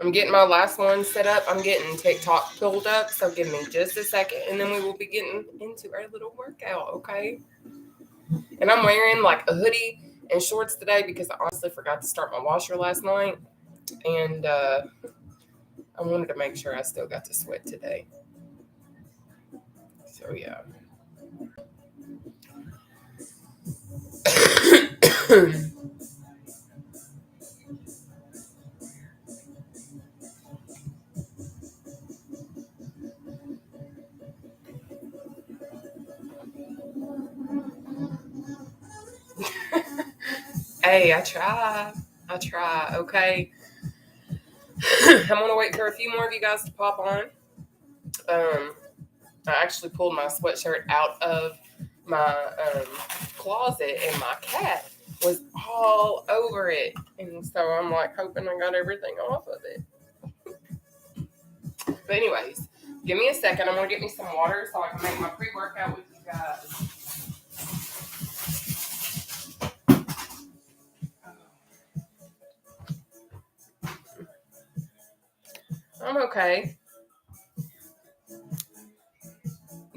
I'm getting my last one set up. I'm getting TikTok pulled up, so give me just a second, and then we will be getting into our little workout, okay? And I'm wearing like a hoodie and shorts today because I honestly forgot to start my washer last night, and I wanted to make sure I still got to sweat today. So yeah. Hey, I try. I try. Okay. I'm gonna wait for a few more of you guys to pop on. Um, I actually pulled my sweatshirt out of my closet, and my cat was all over it, and so I'm like hoping I got everything off of it. But anyways, give me a second. I'm gonna get me some water so I can make my pre-workout with you guys. I'm okay.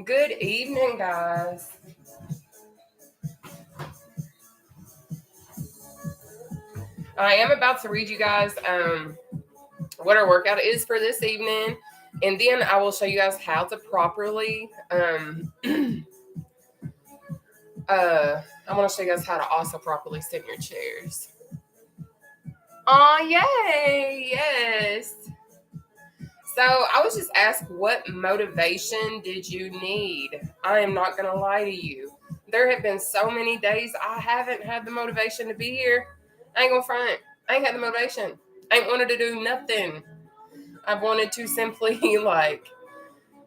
Good evening, guys. I am about to read you guys what our workout is for this evening, and then I will show you guys how to properly I want to show you guys how to also properly sit in your chairs. Oh, yay! Yes. So I was just asked, what motivation did you need? I am not going to lie to you. There have been so many days I haven't had the motivation to be here. I ain't going to front. I ain't had the motivation. I ain't wanted to do nothing. I've wanted to simply like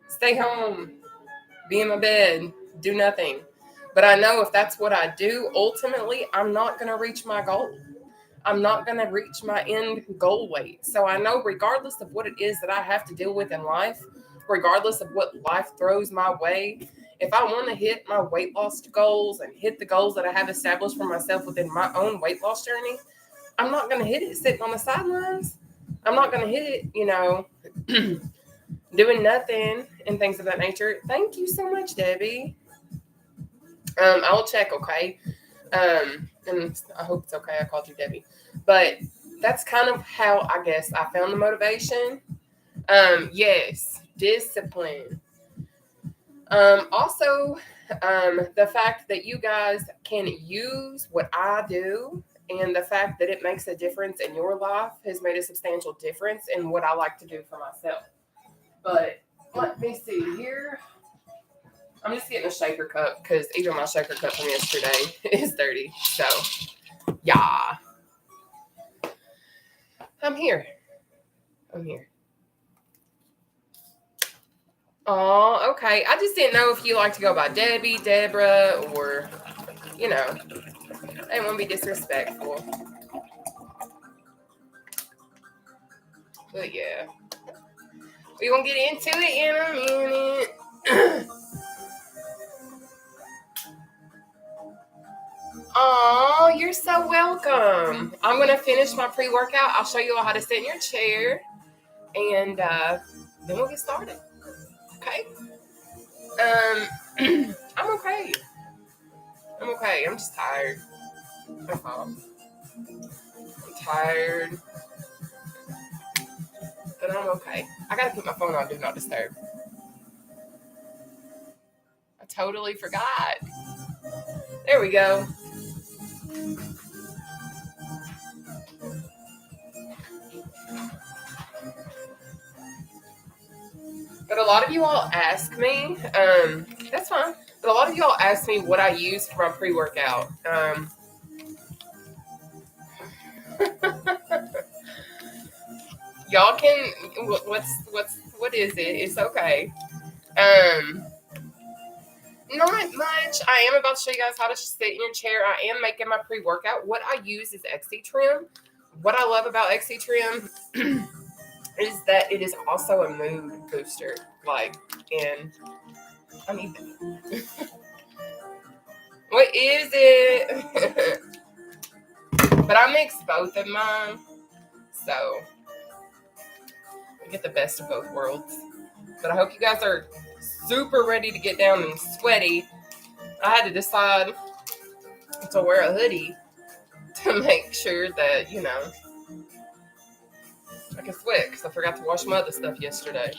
stay home, be in my bed, do nothing. But I know if that's what I do, ultimately, I'm not going to reach my goal. I'm not going to reach my end goal weight. So I know regardless of what it is that I have to deal with in life, regardless of what life throws my way, if I want to hit my weight loss goals and hit the goals that I have established for myself within my own weight loss journey, I'm not going to hit it sitting on the sidelines. I'm not going to hit it, doing nothing and things of that nature. Thank you so much, Debbie. I will check, okay? And I hope it's okay I called you Debbie. But that's kind of how I guess I found the motivation. Yes, discipline. Also, the fact that you guys can use what I do and the fact that it makes a difference in your life has made a substantial difference in what I like to do for myself. But let me see here. I'm just getting a shaker cup because even my shaker cup from yesterday is dirty. So, yeah. I'm here. Oh, okay. I just didn't know if you like to go by Debbie, Deborah, or, I didn't want to be disrespectful. But yeah. We're going to get into it in a minute. Oh, you're so welcome. I'm going to finish my pre-workout. I'll show you all how to sit in your chair. And then we'll get started. Okay? I'm okay. I'm just tired. That's all. I'm tired. But I'm okay. I gotta put my phone on Do Not Disturb. I totally forgot. There we go. But a lot of you all ask me, that's fine. But a lot of you all ask me what I use for my pre-workout. Y'all can, what is it? It's okay. Not much. I am about to show you guys how to sit in your chair. I am making my pre-workout. What I use is XC Trim. What I love about XC Trim is that it is also a mood booster. And I need that. What is it? But I mix both of mine. So, I get the best of both worlds. But I hope you guys are super ready to get down and sweaty. I had to decide to wear a hoodie to make sure that, I can sweat because I forgot to wash my other stuff yesterday.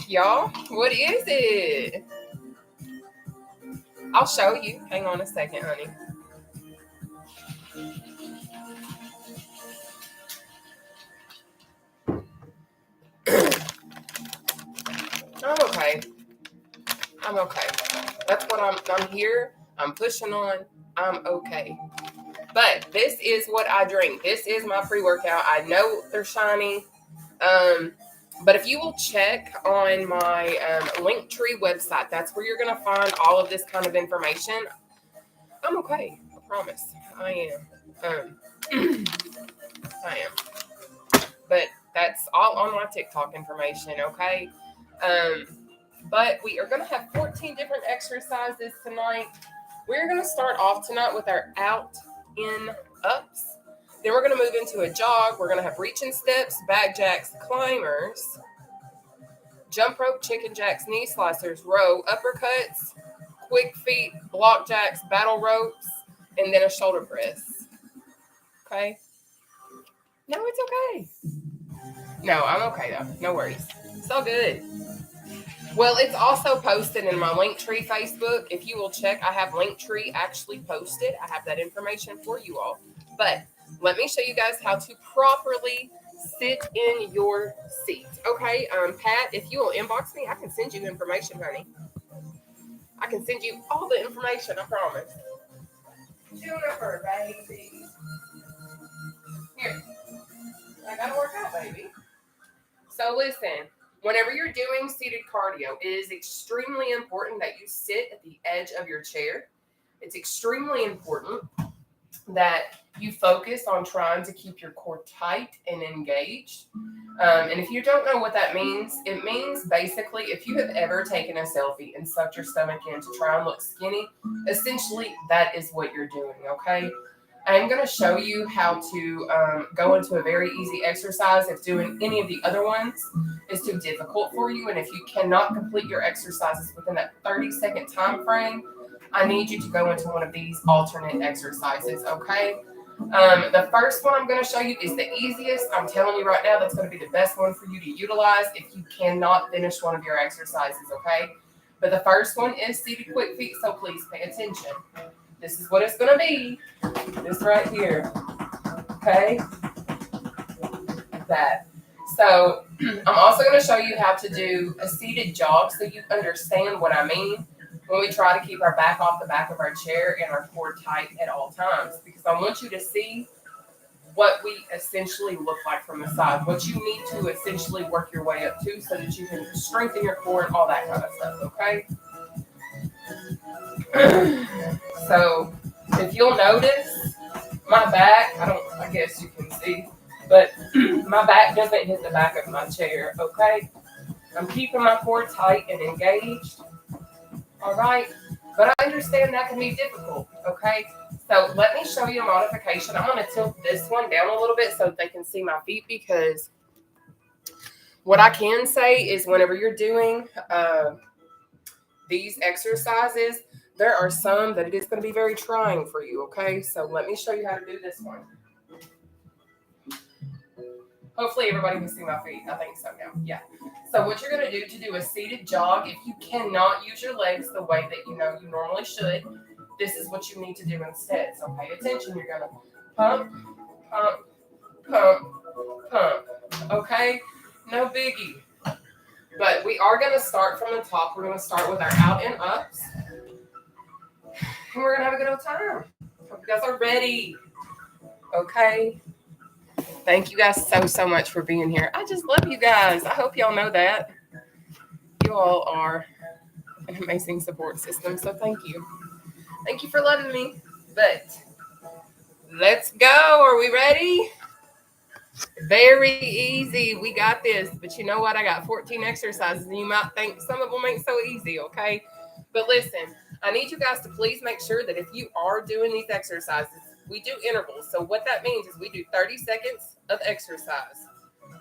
Y'all, what is it? I'll show you. Hang on a second, honey. I'm okay. I'm okay. That's what I'm here. I'm pushing on. I'm okay. But this is what I drink. This is my pre-workout. I know they're shiny. But if you will check on my Linktree website, that's where you're going to find all of this kind of information. I'm okay. I promise. I am. I am. But that's all on my TikTok information, okay? But we are going to have 14 different exercises tonight. We're going to start off tonight with our out, in, ups. Then we're going to move into a jog. We're going to have reaching steps, back jacks, climbers, jump rope, chicken jacks, knee slicers, row, uppercuts, quick feet, block jacks, battle ropes, and then a shoulder press. Okay? No, it's okay. No, I'm okay though. No worries. It's all good. Well, it's also posted in my Linktree Facebook. If you will check, I have Linktree actually posted. I have that information for you all. But let me show you guys how to properly sit in your seat. Okay, Pat, if you will inbox me, I can send you information, honey. I can send you all the information, I promise. Juniper, baby. Here. I gotta work out, baby. So listen, whenever you're doing seated cardio, it is extremely important that you sit at the edge of your chair. It's extremely important that you focus on trying to keep your core tight and engaged. And if you don't know what that means, it means basically if you have ever taken a selfie and sucked your stomach in to try and look skinny, essentially that is what you're doing, okay? I'm going to show you how to go into a very easy exercise if doing any of the other ones is too difficult for you. And if you cannot complete your exercises within that 30-second time frame, I need you to go into one of these alternate exercises, okay? The first one I'm going to show you is the easiest. I'm telling you right now, that's going to be the best one for you to utilize if you cannot finish one of your exercises, okay? But the first one is seated quick feet, so please pay attention. This is what it's going to be. This right here, okay? Like that. So I'm also going to show you how to do a seated jog so you understand what I mean when we try to keep our back off the back of our chair and our core tight at all times, because I want you to see what we essentially look like from the side, what you need to essentially work your way up to so that you can strengthen your core and all that kind of stuff, okay? So if you'll notice, my back, I guess you can see, but my back doesn't hit the back of my chair, okay? I'm keeping my core tight and engaged. All right, but I understand that can be difficult, okay? So let me show you a modification. I'm going to tilt this one down a little bit so that they can see my feet, because what I can say is whenever you're doing these exercises, there are some that it is going to be very trying for you, okay? So let me show you how to do this one. Hopefully everybody can see my feet. I think so now. Yeah. So what you're going to do a seated jog, if you cannot use your legs the way that you normally should, this is what you need to do instead. So pay attention. You're going to pump, pump, pump, pump. Okay? No biggie. But we are going to start from the top. We're going to start with our out and ups. And we're going to have a good old time. Hope you guys are ready. Okay? Thank you guys so much for being here. I just love you guys. I hope y'all know that. You all are an amazing support system, so thank you. Thank you for loving me. But let's go. Are we ready? Very easy. We got this. But you know what? I got 14 exercises, and you might think some of them ain't so easy, okay? But listen, I need you guys to please make sure that if you are doing these exercises, we do intervals. So what that means is we do 30 seconds of exercise.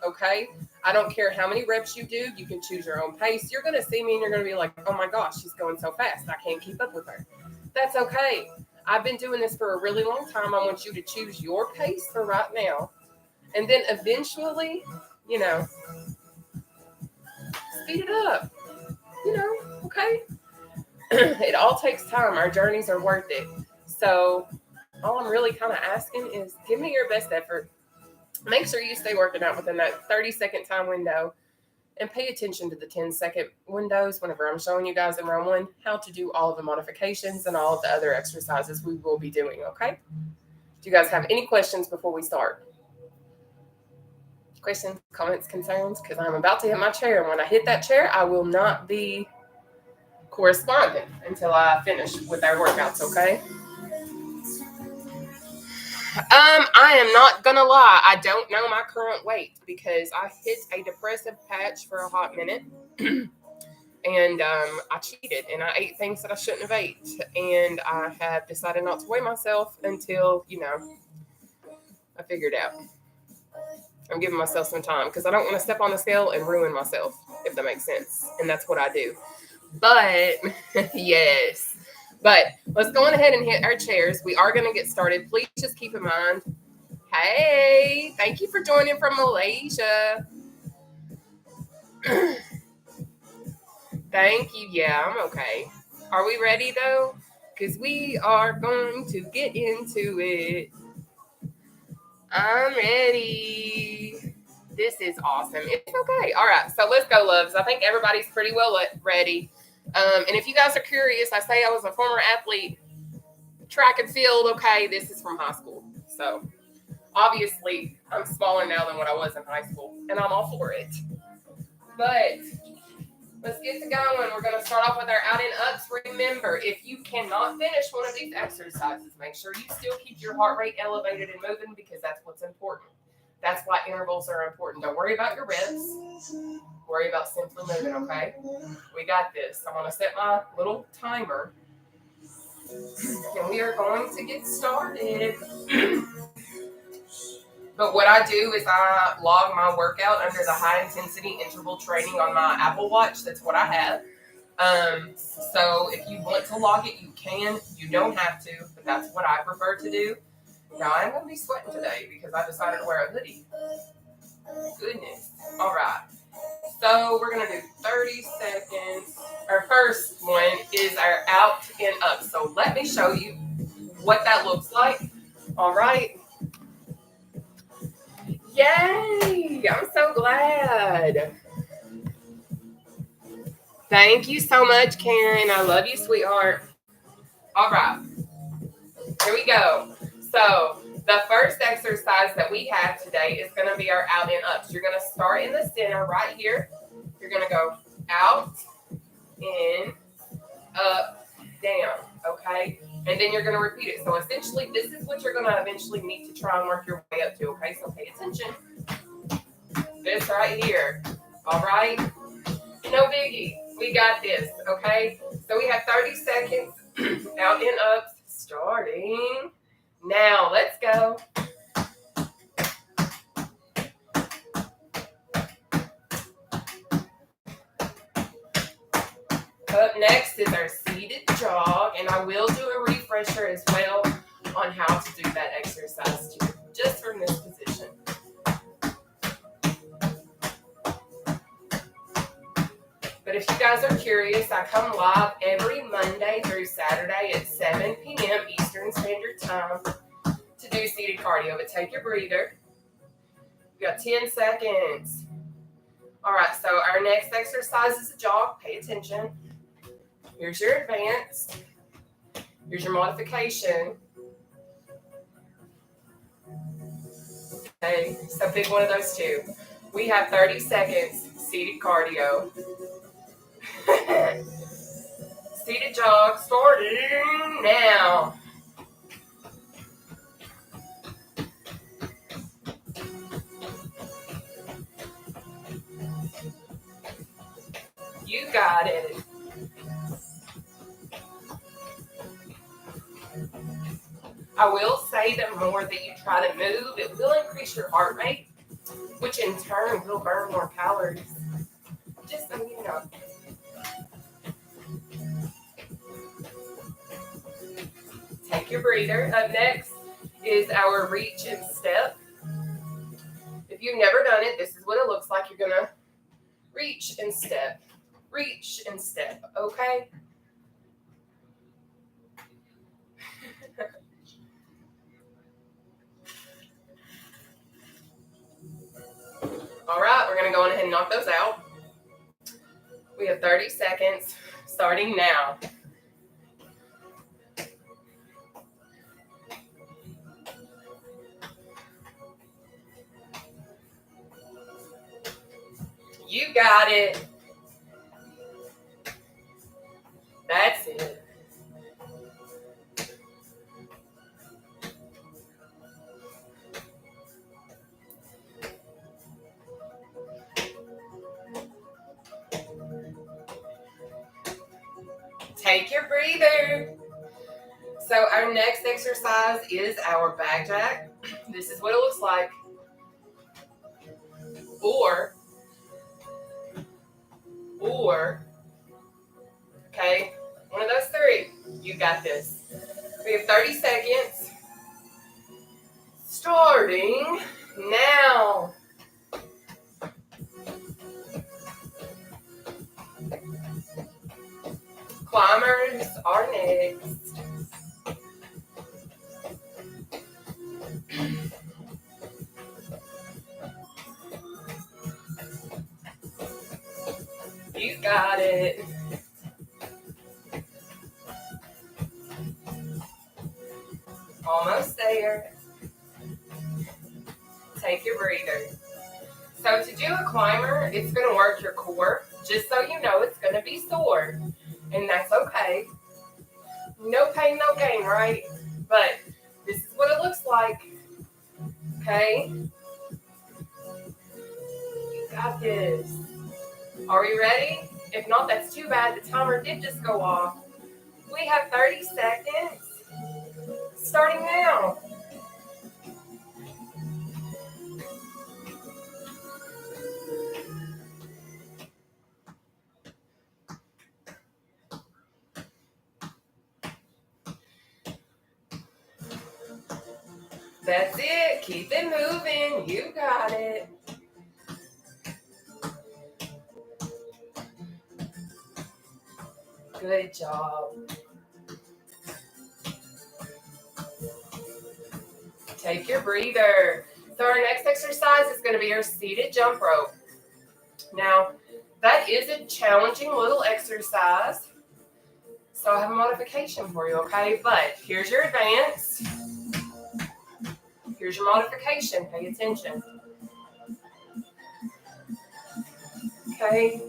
okay? I don't care how many reps you do. You can choose your own pace. You're going to see me and you're going to be like, oh my gosh, she's going so fast. I can't keep up with her. That's okay. I've been doing this for a really long time. I want you to choose your pace for right now. And then eventually, you know, speed it up, okay? It all takes time. Our journeys are worth it. So all I'm really kind of asking is give me your best effort. Make sure you stay working out within that 30-second time window and pay attention to the 10-second windows whenever I'm showing you guys in round one how to do all of the modifications and all of the other exercises we will be doing, okay? Do you guys have any questions before we start? Questions, comments, concerns? Because I'm about to hit my chair. And when I hit that chair, I will not be corresponding until I finish with our workouts, okay? I am not gonna lie. I don't know my current weight because I hit a depressive patch for a hot minute, and I cheated and I ate things that I shouldn't have ate, and I have decided not to weigh myself until I figured out. I'm giving myself some time because I don't want to step on the scale and ruin myself, if that makes sense, and that's what I do. But yes. But let's go on ahead and hit our chairs. We are going to get started. Please just keep in mind, hey, thank you for joining from Malaysia. Thank you. Yeah, I'm okay. Are we ready, though? Because we are going to get into it. I'm ready. This is awesome. It's okay. All right, so let's go, loves. I think everybody's pretty well ready. And if you guys are curious, I say I was a former athlete, track and field. Okay, this is from high school. So obviously I'm smaller now than what I was in high school, and I'm all for it. But let's get to going. We're going to start off with our out and ups. Remember, if you cannot finish one of these exercises, make sure you still keep your heart rate elevated and moving because that's what's important. That's why intervals are important. Don't worry about your reps. Worry about simply moving, okay? We got this. I'm going to set my little timer. And we are going to get started. But what I do is I log my workout under the high intensity interval training on my Apple Watch. That's what I have. So if you want to log it, you can. You don't have to, but that's what I prefer to do. Now I'm going to be sweating today because I decided to wear a hoodie. Goodness. All right. So we're going to do 30 seconds. Our first one is our out and up. So let me show you what that looks like. All right. Yay! I'm so glad. Thank you so much, Karen. I love you, sweetheart. All right. Here we go. So the first exercise that we have today is going to be our out and ups. You're going to start in the center right here. You're going to go out, in, up, down, okay? And then you're going to repeat it. So essentially, this is what you're going to eventually need to try and work your way up to, okay? So pay attention. This right here, all right? No biggie. We got this, okay? So we have 30 seconds out and up, starting now. Let's go. Up next is our seated jog, and I will do a refresher as well on how to do that exercise too, just from this position. But if you guys are curious, I come live every Monday through Saturday at 7 p.m. Eastern Standard Time to do seated cardio. But take your breather. You got 10 seconds. All right, so our next exercise is a jog. Pay attention. Here's your advance. Here's your modification. Okay, so pick one of those two. We have 30 seconds seated cardio. Seated jog starting now. You got it. I will say the more that you try to move, it will increase your heart rate, which in turn will burn more calories. Just so you know. Take your breather. Up next is our reach and step. If you've never done it, this is what it looks like. You're going to reach and step. Reach and step, okay? All right, we're going to go on ahead and knock those out. We have 30 seconds starting now. You got it. That's it. Take your breather. So our next exercise is our back jack. This is what it looks like. Or, okay, one of those three. You got this. We have 30 seconds. Starting now. Climbers are next. You got it. Almost there. Take your breather. So to do a climber, it's going to work your core. Just so you know, it's going to be sore. And that's okay. No pain, no gain, right? But this is what it looks like. Okay? You got this. Are we ready? If not, that's too bad. The timer did just go off. We have 30 seconds. Starting now. That's it. Keep it moving. You got it. Good job. Take your breather. So our next exercise is going to be our seated jump rope. Now, that is a challenging little exercise. So I have a modification for you, okay? But here's your advance. Here's your modification. Pay attention. Okay.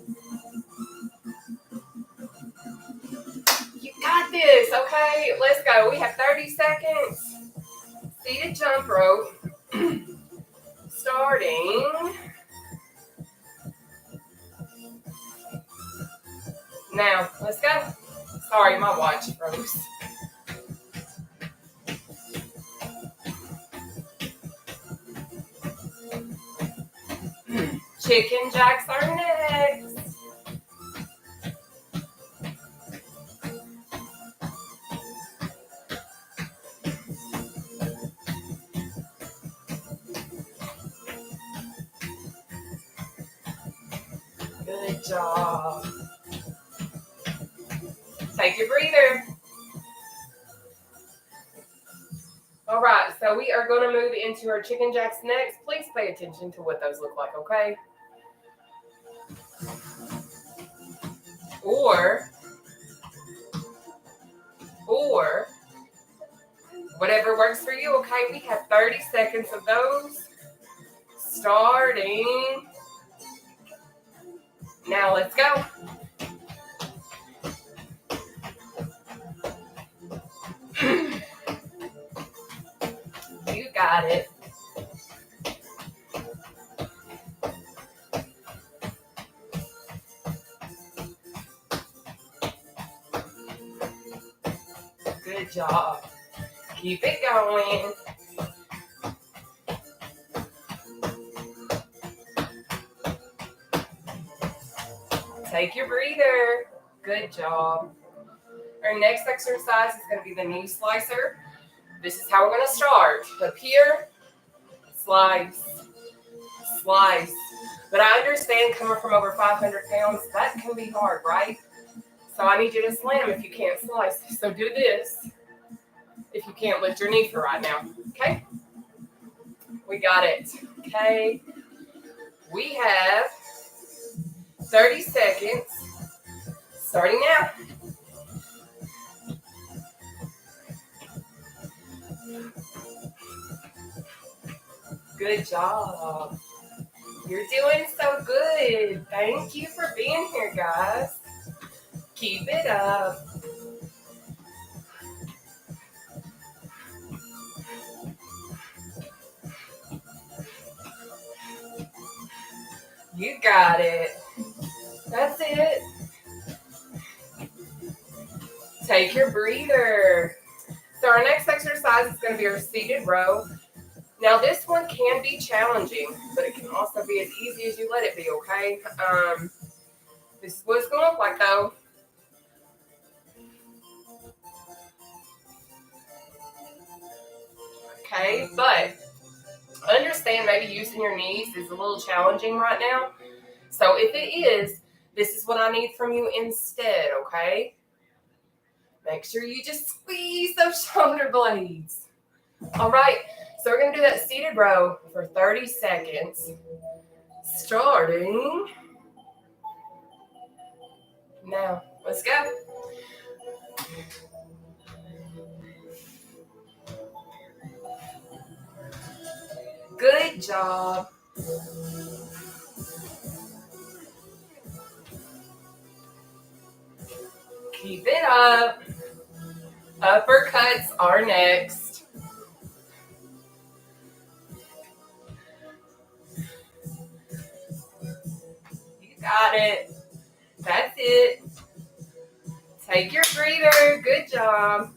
You got this, okay? Let's go. We have 30 seconds. Seated jump rope. Starting now. Let's go. Sorry, my watch froze. Chicken jacks are next. Good job. Take your breather. All right, so we are going to move into our chicken jacks next. Please pay attention to what those look like, okay? Or whatever works for you, okay? We have 30 seconds of those. Starting now. Let's go. You got it. Good job. Keep it going. Take your breather. Good job. Our next exercise is going to be the knee slicer. This is how we're going to start. Up here, slice, slice. But I understand coming from over 500 pounds, that can be hard, right? So I need you to slam if you can't slice. So do this if you can't lift your knee for right now, okay? We got it, okay? We have 30 seconds starting now. Good job. You're doing so good. Thank you for being here, guys. Keep it up. You got it. That's it. Take your breather. So our next exercise is going to be our seated row. Now this one can be challenging, but it can also be as easy as you let it be, okay? This is what it's going to look like though. Okay, but understand maybe using your knees is a little challenging right now. So if it is, this is what I need from you instead, okay? Make sure you just squeeze those shoulder blades. All right, so we're going to do that seated row for 30 seconds, starting now. Let's go. Good job. Keep it up. Uppercuts are next. You got it. That's it. Take your breather. Good job.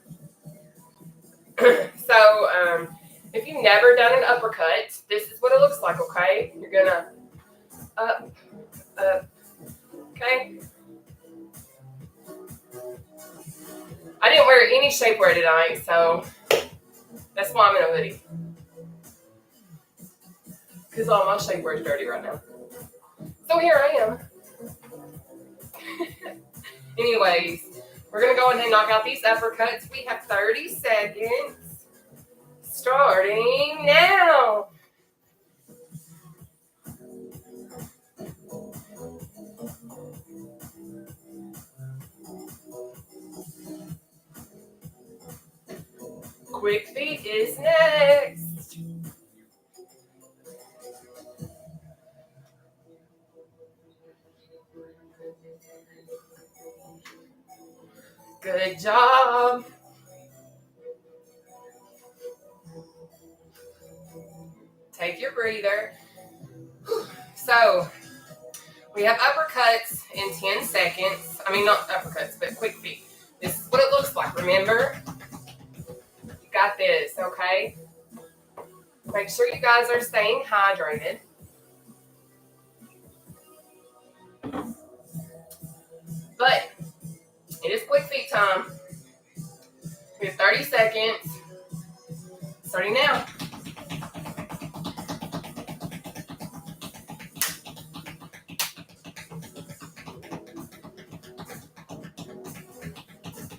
So, if you've never done an uppercut, this is what it looks like, okay? You're gonna up, okay? I didn't wear any shapewear tonight, so that's why I'm in a hoodie. Because all my shapewear is dirty right now. So here I am. Anyways, we're going to go ahead and knock out these uppercuts. We have 30 seconds. Starting now. Quick feet is next. Good job. Take your breather. So, we have uppercuts in 10 seconds. I mean, not uppercuts, but quick feet. This is what it looks like, remember? You got this, okay? Make sure you guys are staying hydrated. But it is quick feet time. We have 30 seconds. Starting now.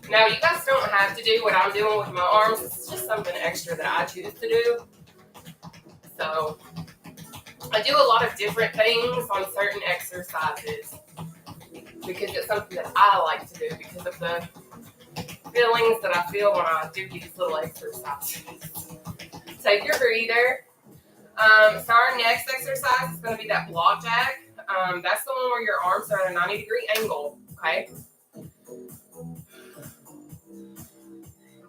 Now, you guys don't have to do what I'm doing with my arms. It's just something extra that I choose to do. So, I do a lot of different things on certain exercises because it's something that I like to do because of the feelings that I feel when I do these little exercises. Take your breather. So our next exercise is going to be that block jack. That's the one where your arms are at a 90-degree angle, okay?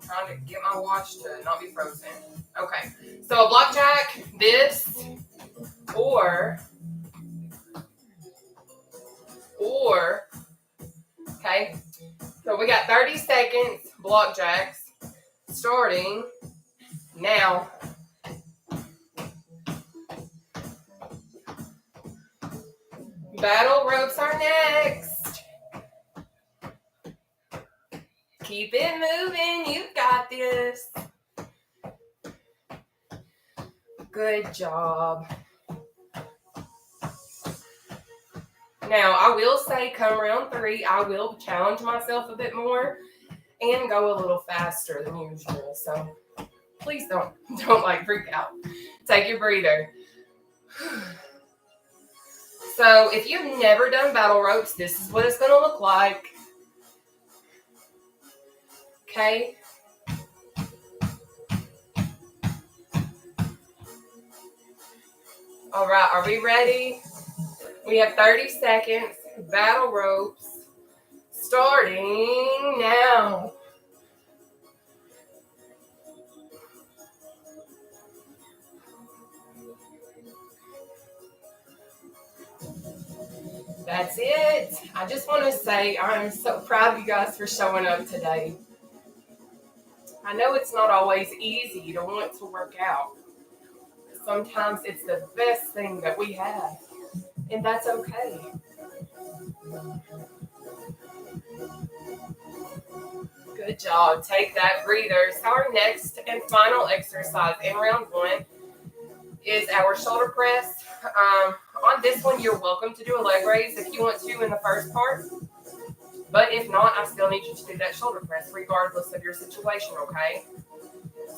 Trying to get my watch to not be frozen. Okay, so a block jack, this, or, okay, so we got 30 seconds, block jacks, starting now. Battle ropes are next. Keep it moving. You've got this. Good job. Now, I will say come round 3, I will challenge myself a bit more and go a little faster than usual. So please don't like freak out. Take your breather. So if you've never done battle ropes, this is what it's going to look like. Okay. All right, are we ready? We have 30 seconds. Battle ropes starting now. That's it. I just want to say I'm so proud of you guys for showing up today. I know it's not always easy to want to work out. Sometimes it's the best thing that we have, and that's okay. Good job. Take that breather. So our next and final exercise in round 1 is our shoulder press. On this one, you're welcome to do a leg raise if you want to in the first part. But if not, I still need you to do that shoulder press regardless of your situation, okay?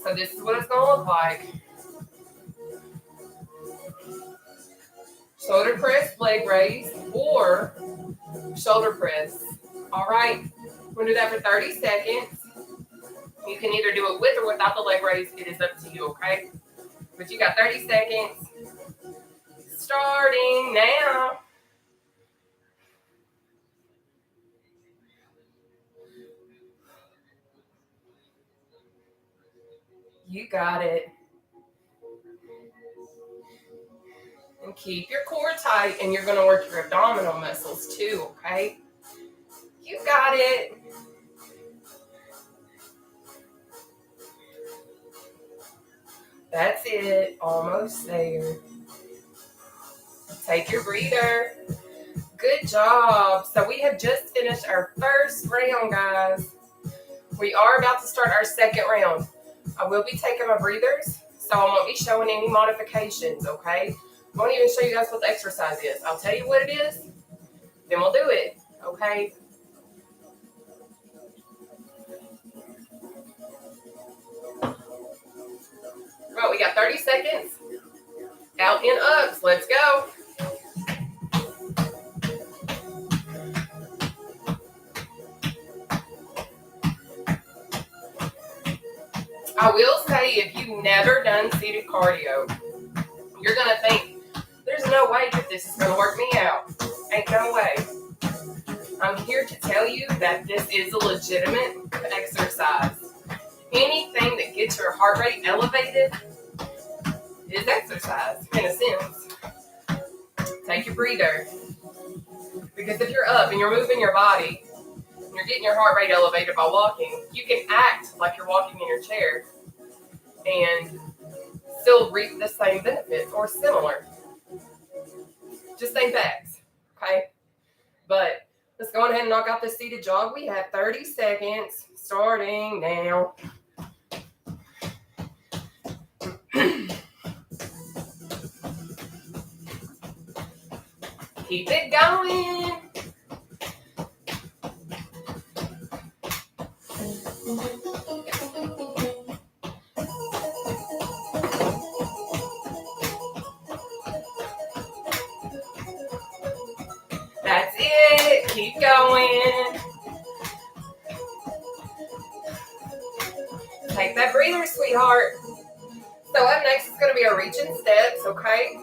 So this is what it's going to look like. Shoulder press, leg raise, or shoulder press. All right? We're going to do that for 30 seconds. You can either do it with or without the leg raise. It is up to you, okay? But you got 30 seconds. Starting now. You got it. And keep your core tight, and you're going to work your abdominal muscles too, okay? You got it. That's it. Almost there. Take your breather. Good job. So we have just finished our first round, guys. We are about to start our second round. I will be taking my breathers, so I won't be showing any modifications, okay? I won't even show you guys what the exercise is. I'll tell you what it is, then we'll do it, okay? Right, we got 30 seconds. Out and ups. Let's go. I will say, if you've never done seated cardio, you're going to think, there's no way that this is going to work me out. Ain't no way. I'm here to tell you that this is a legitimate exercise. Anything that gets your heart rate elevated is exercise, in a sense. Take your breather. Because if you're up and you're moving your body, and you're getting your heart rate elevated by walking, you can act like you're walking in your chair and still reap the same benefits or similar. Just same facts, okay? But let's go ahead and knock out this seated jog. We have 30 seconds starting now. Keep it going. That's it. Keep going. Take that breather, sweetheart. So up next is going to be our reaching steps, okay?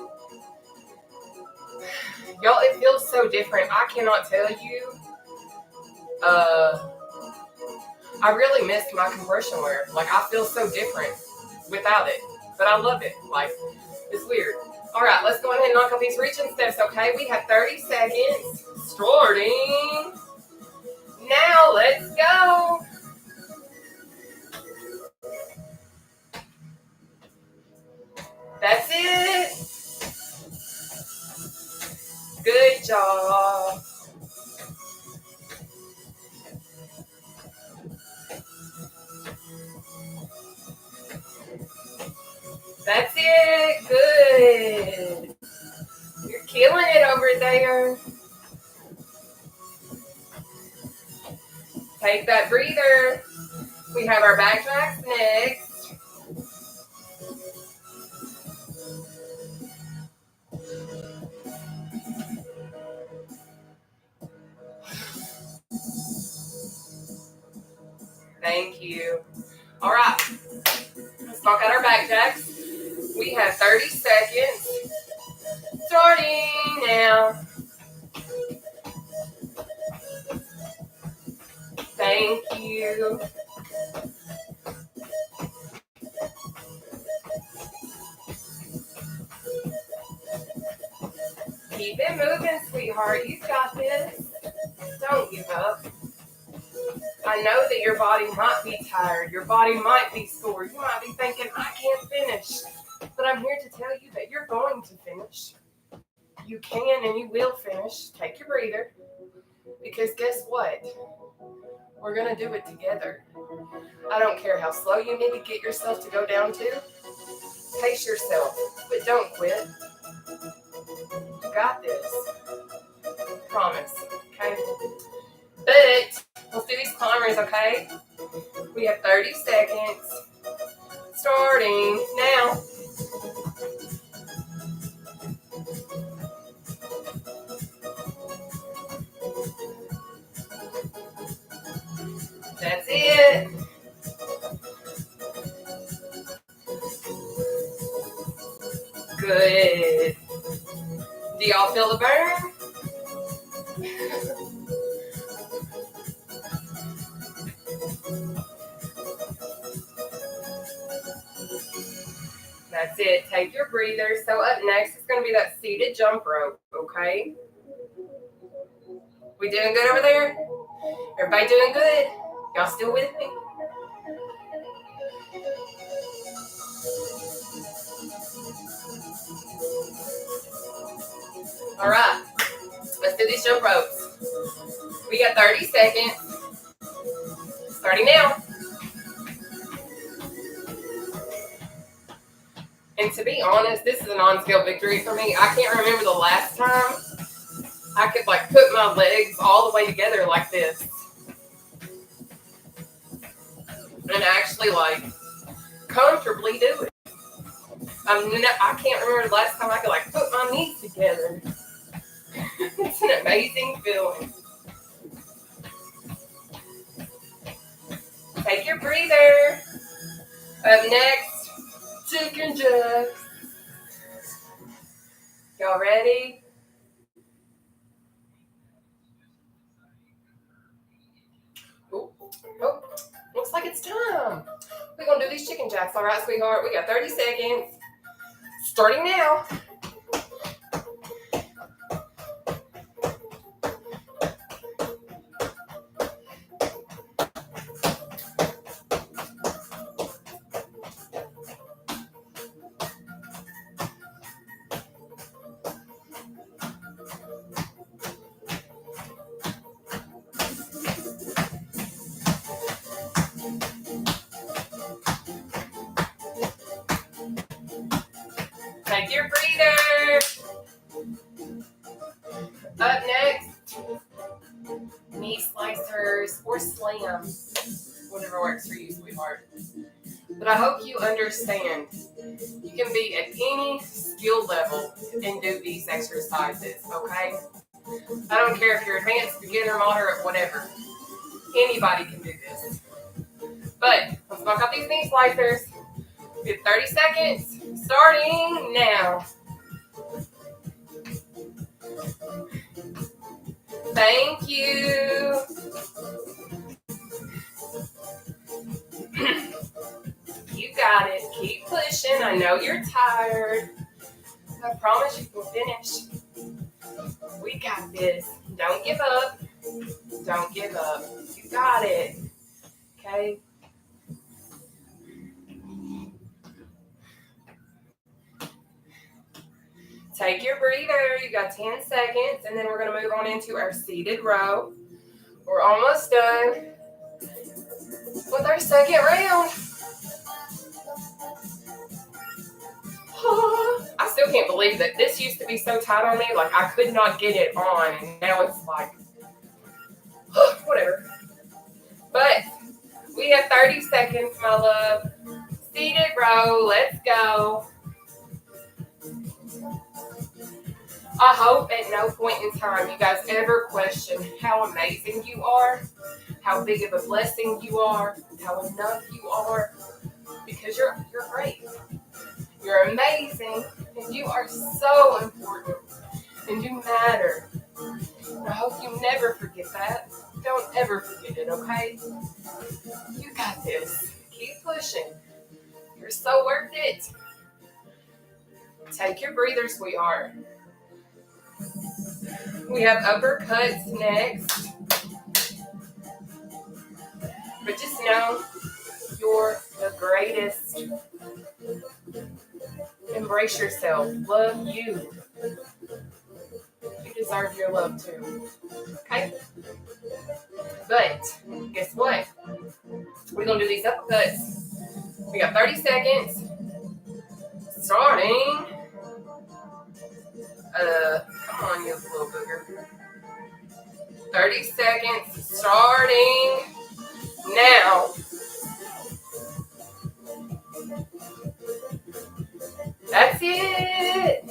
Y'all, it feels so different. I cannot tell you. I really missed my compression wear. Like, I feel so different without it. But I love it. Like, it's weird. All right, let's go ahead and knock out these reaching steps, okay? We have 30 seconds. Starting now. Let's go. That's it. Good job. over there. Take that breather. We have our back jacks next. Thank you. All right. Let's knock out our back jacks. We have 30 seconds. Starting now. Thank you. Keep it moving, sweetheart. You've got this. Don't give up. I know that your body might be tired. Your body might be sore. You might be thinking, I can't finish. But I'm here to tell you that you're going to finish. You can and you will finish. Take your breather. Because guess what? We're going to do it together. I don't care how slow you need to get yourself to go down to. Pace yourself, but don't quit. You got this. Promise, okay? But let's do these climbers, okay? We have 30 seconds. Starting now. That's it. Good. Do y'all feel the burn? That's it. Take your breather. So up next is going to be that seated jump rope, okay? We doing good over there? Everybody doing good? Y'all still with me? All right. Let's do these jump ropes. We got 30 seconds. Starting now. And to be honest, this is an on-scale victory for me. I can't remember the last time I could put my legs all the way together like this. And actually comfortably do it. I can't remember the last time I could put my knees together. It's an amazing feeling. Take your breather. Up next, chicken jacks. Y'all ready? Oh, looks like it's time. We're going to do these chicken jacks. All right, sweetheart. We got 30 seconds. Starting now. Take your breather. Up next, knee slicers or slams, whatever works for you, sweetheart. But I hope you understand, you can be at any skill level and do these exercises, okay? I don't care if you're advanced, beginner, moderate, whatever. Anybody can do this. But let's knock out these knee slicers. We have 30 seconds, starting now. Thank you. You got it. Keep pushing. I know you're tired. I promise you can finish. We got this. Don't give up. Don't give up. You got it. Okay? Take your breather. You got 10 seconds, and then we're going to move on into our seated row. We're almost done with our second round. I still can't believe believe that this used to be so tight on me, like I could not get it on. Now it's like, whatever. But we have 30 seconds, my love. Seated row, let's go. I hope at no point in time you guys ever question how amazing you are, how big of a blessing you are, how enough you are, because you're great. You're amazing, and you are so important, and you matter. And I hope you never forget that. Don't ever forget it, okay? You got this. Keep pushing. You're so worth it. Take your breather, sweetheart. We have uppercuts next. But just know you're the greatest. Embrace yourself. Love you. You deserve your love too. Okay? But guess what? We're going to do these uppercuts. We got 30 seconds. Starting. Come on, you little booger. 30 seconds. Starting now. That's it.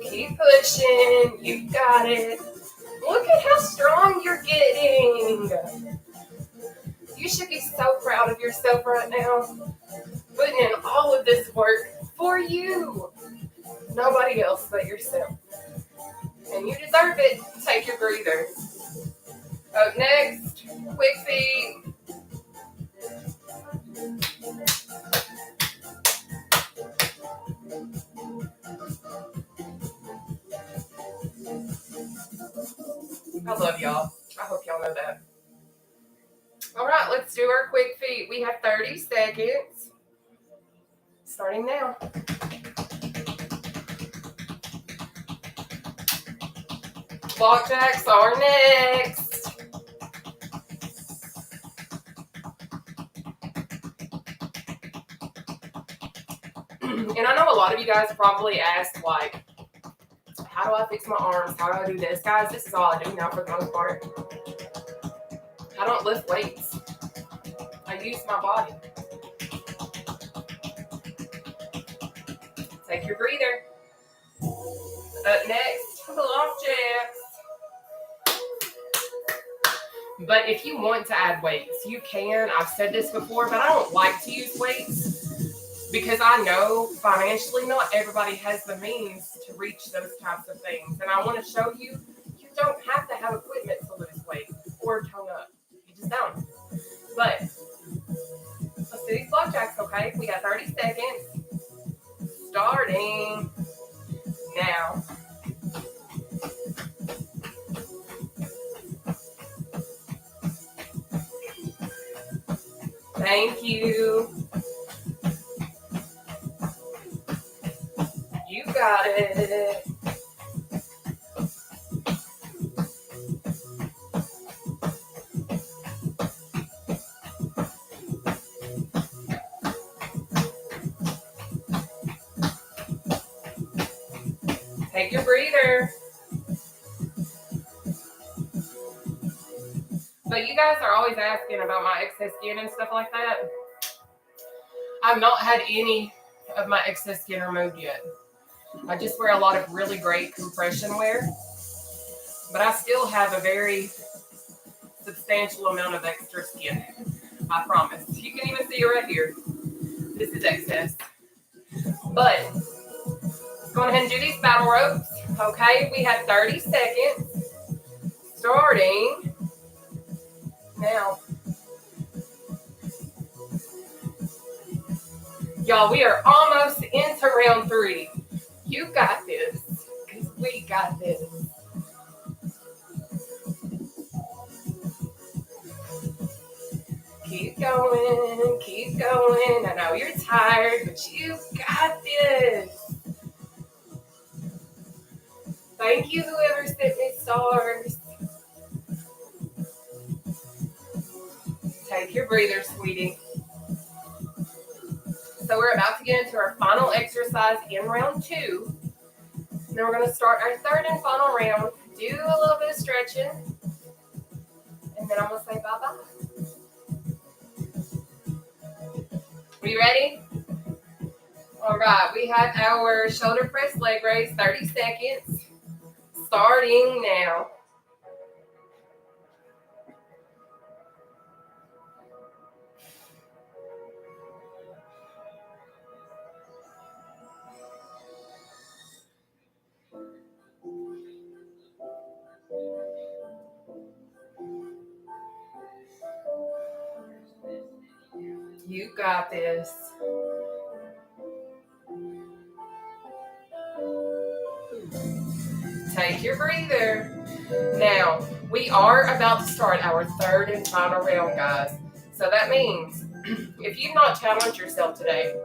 Keep pushing. You got it. Look at how strong you're getting. You should be so proud of yourself right now. Putting in all of this work for you. Nobody else but yourself. And you deserve it. Take your breather. Up next, quick feet. I love y'all. I hope y'all know that. All right, let's do our quick feet. We have 30 seconds. Starting now. Block jacks are next. And I know a lot of you guys probably ask, like, how do I fix my arms? How do I do this? Guys, this is all I do now for the most part. I don't lift weights. I use my body. Take your breather. Up next, block jacks. But if you want to add weights, you can. I've said this before, but I don't like to use weights because I know financially not everybody has the means to reach those types of things. And I want to show you, you don't have to have equipment to lose weight or tone up. You just don't. But let's do these block jacks, okay? We got 30 seconds. Starting now. Thank you. You got it. Take your breather. But you guys are always asking about my excess skin and stuff like that. I've not had any of my excess skin removed yet. I just wear a lot of really great compression wear. But I still have a very substantial amount of extra skin. I promise. You can even see it right here. This is excess. But let's go ahead and do these battle ropes. Okay, we have 30 seconds. Starting now. Y'all, we are almost into round 3. You got this, because we got this. Keep going, keep going. I know you're tired, but you got this. Thank you, whoever sent me stars. Take your breather, sweetie. So we're about to get into our final exercise in round 2. Then we're going to start our third and final round. Do a little bit of stretching. And then I'm going to say bye-bye. Are you ready? All right, we have our shoulder press leg raise, 30 seconds, starting now. You got this. Take your breather. Now, we are about to start our third and final round, guys. So that means if you've not challenged yourself today,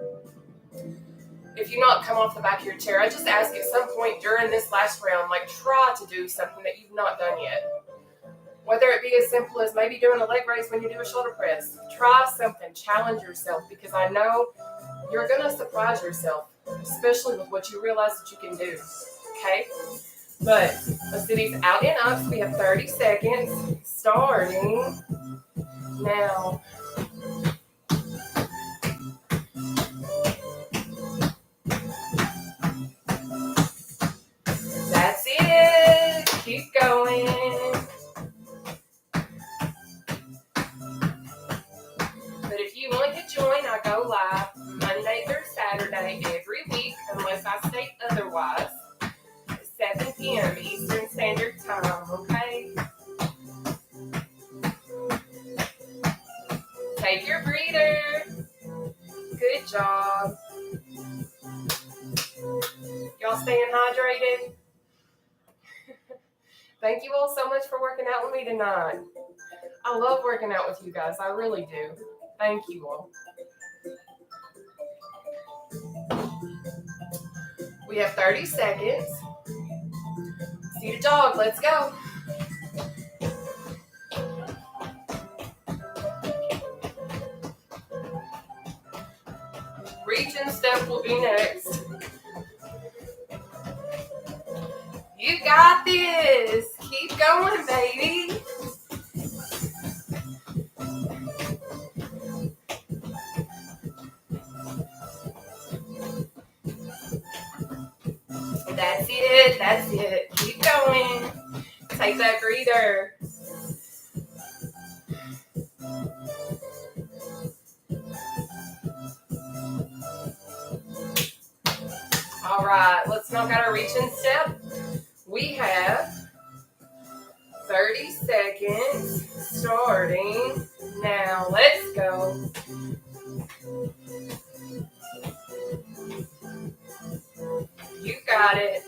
if you've not come off the back of your chair, I just ask at some point during this last round, try to do something that you've not done yet. Whether it be as simple as maybe doing a leg raise when you do a shoulder press. Try something, challenge yourself, because I know you're going to surprise yourself, especially with what you realize that you can do, okay? But let's do these out and up. So we have 30 seconds, starting now. That's it. Keep going. But if you want to join, I go live Monday through Saturday every week, unless I state otherwise, at 7 p.m. Eastern Standard Time, okay? Take your breather. Good job. Y'all staying hydrated? Thank you all so much for working out with me tonight. I love working out with you guys. I really do. Thank you all. We have 30 seconds. Seated dog, let's go. Reach and step will be next. You got this. Keep going, baby. That's it. That's it. Keep going. Take that breather. All right, let's knock out our reach and step. We have 30 seconds starting now. Let's go. You got it.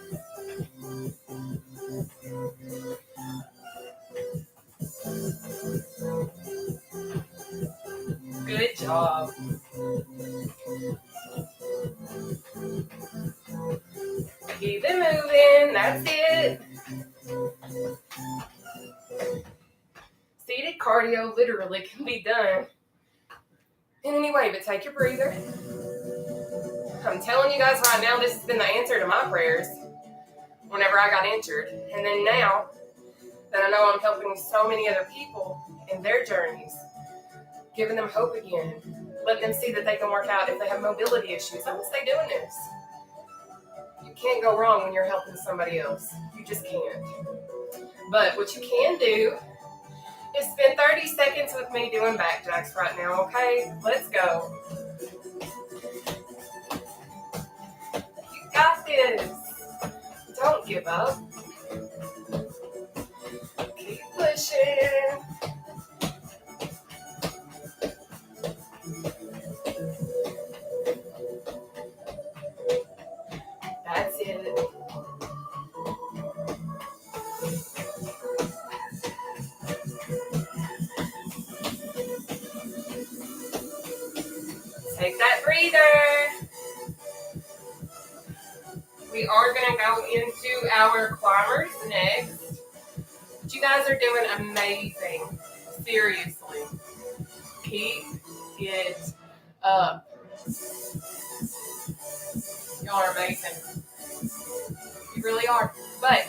Good job. Keep it moving. That's it. Seated cardio literally can be done in any way, but take your breather. I'm telling you guys right now, this has been the answer to my prayers whenever I got injured. And then now that I know I'm helping so many other people in their journeys, giving them hope again, letting them see that they can work out if they have mobility issues. I'm going to stay doing this. You can't go wrong when you're helping somebody else. You just can't. But what you can do is spend 30 seconds with me doing back jacks right now, okay? Let's go. You got this. Don't give up. Keep pushing. That's it. Take that breather. We are going to go into our climbers next. But you guys are doing amazing. Seriously. Keep it up. Y'all are amazing. You really are. But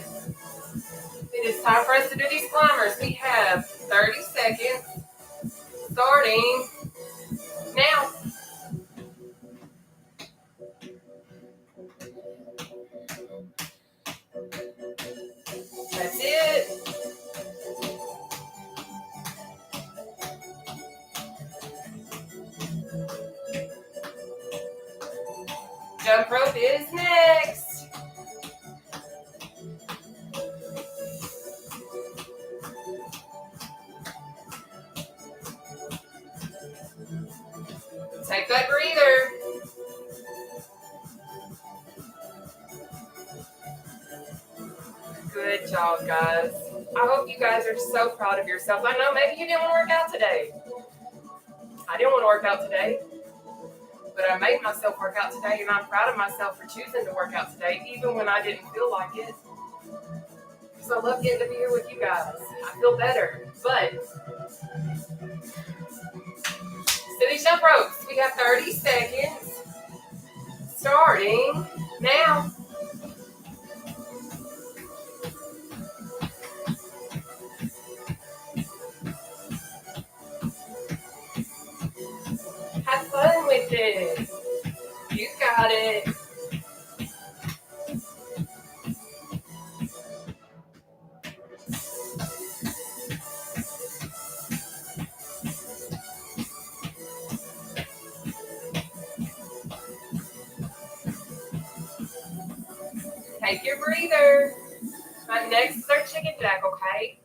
it is time for us to do these climbers. We have 30 seconds starting now. That's it. Jump rope is next. Take that breather. Good job, guys. I hope you guys are so proud of yourself. I know maybe you didn't want to work out today. I didn't want to work out today, but I made myself work out today, and I'm proud of myself for choosing to work out today, even when I didn't feel like it. Because I love getting to be here with you guys. I feel better. But city jump ropes. We have 30 seconds. Starting now. Have fun with it. You got it. Take your breather. Right next is our chicken jack, okay?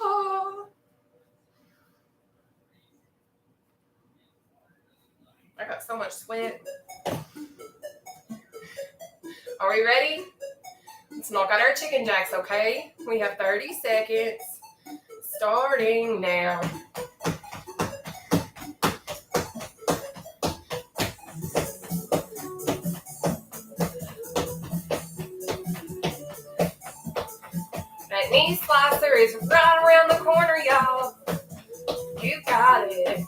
Oh. I got so much sweat. Are we ready? Let's knock out our chicken jacks, okay? We have 30 seconds. Starting now. That knee slicer is right around the corner, y'all. You got it.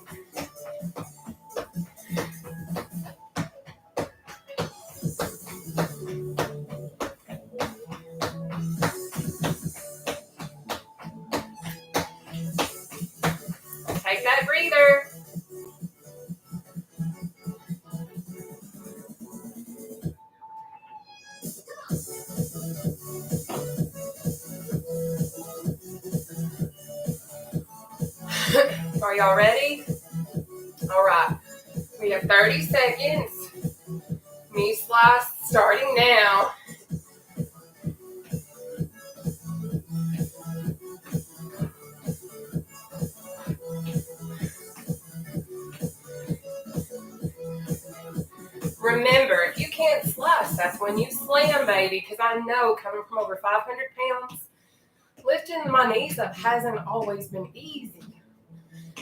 Take that breather. Are y'all ready? All right. We have 30 seconds. Knee slice starting now. Remember, if you can't slice, that's when you slam, baby, because I know coming from over 500 pounds, lifting my knees up hasn't always been easy.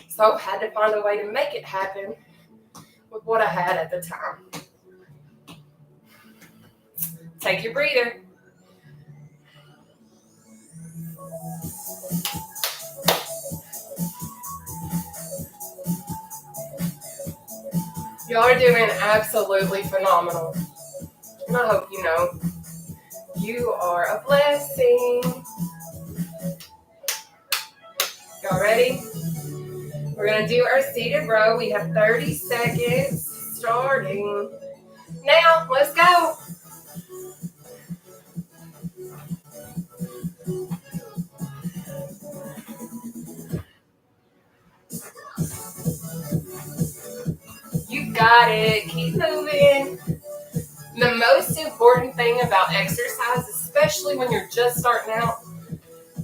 So I had to find a way to make it happen with what I had at the time. Take your breather. Y'all are doing absolutely phenomenal. And I hope you know you are a blessing. Y'all ready? We're going to do our seated row. We have 30 seconds starting now. Let's go. You got it. Keep moving. The most important thing about exercise, especially when you're just starting out,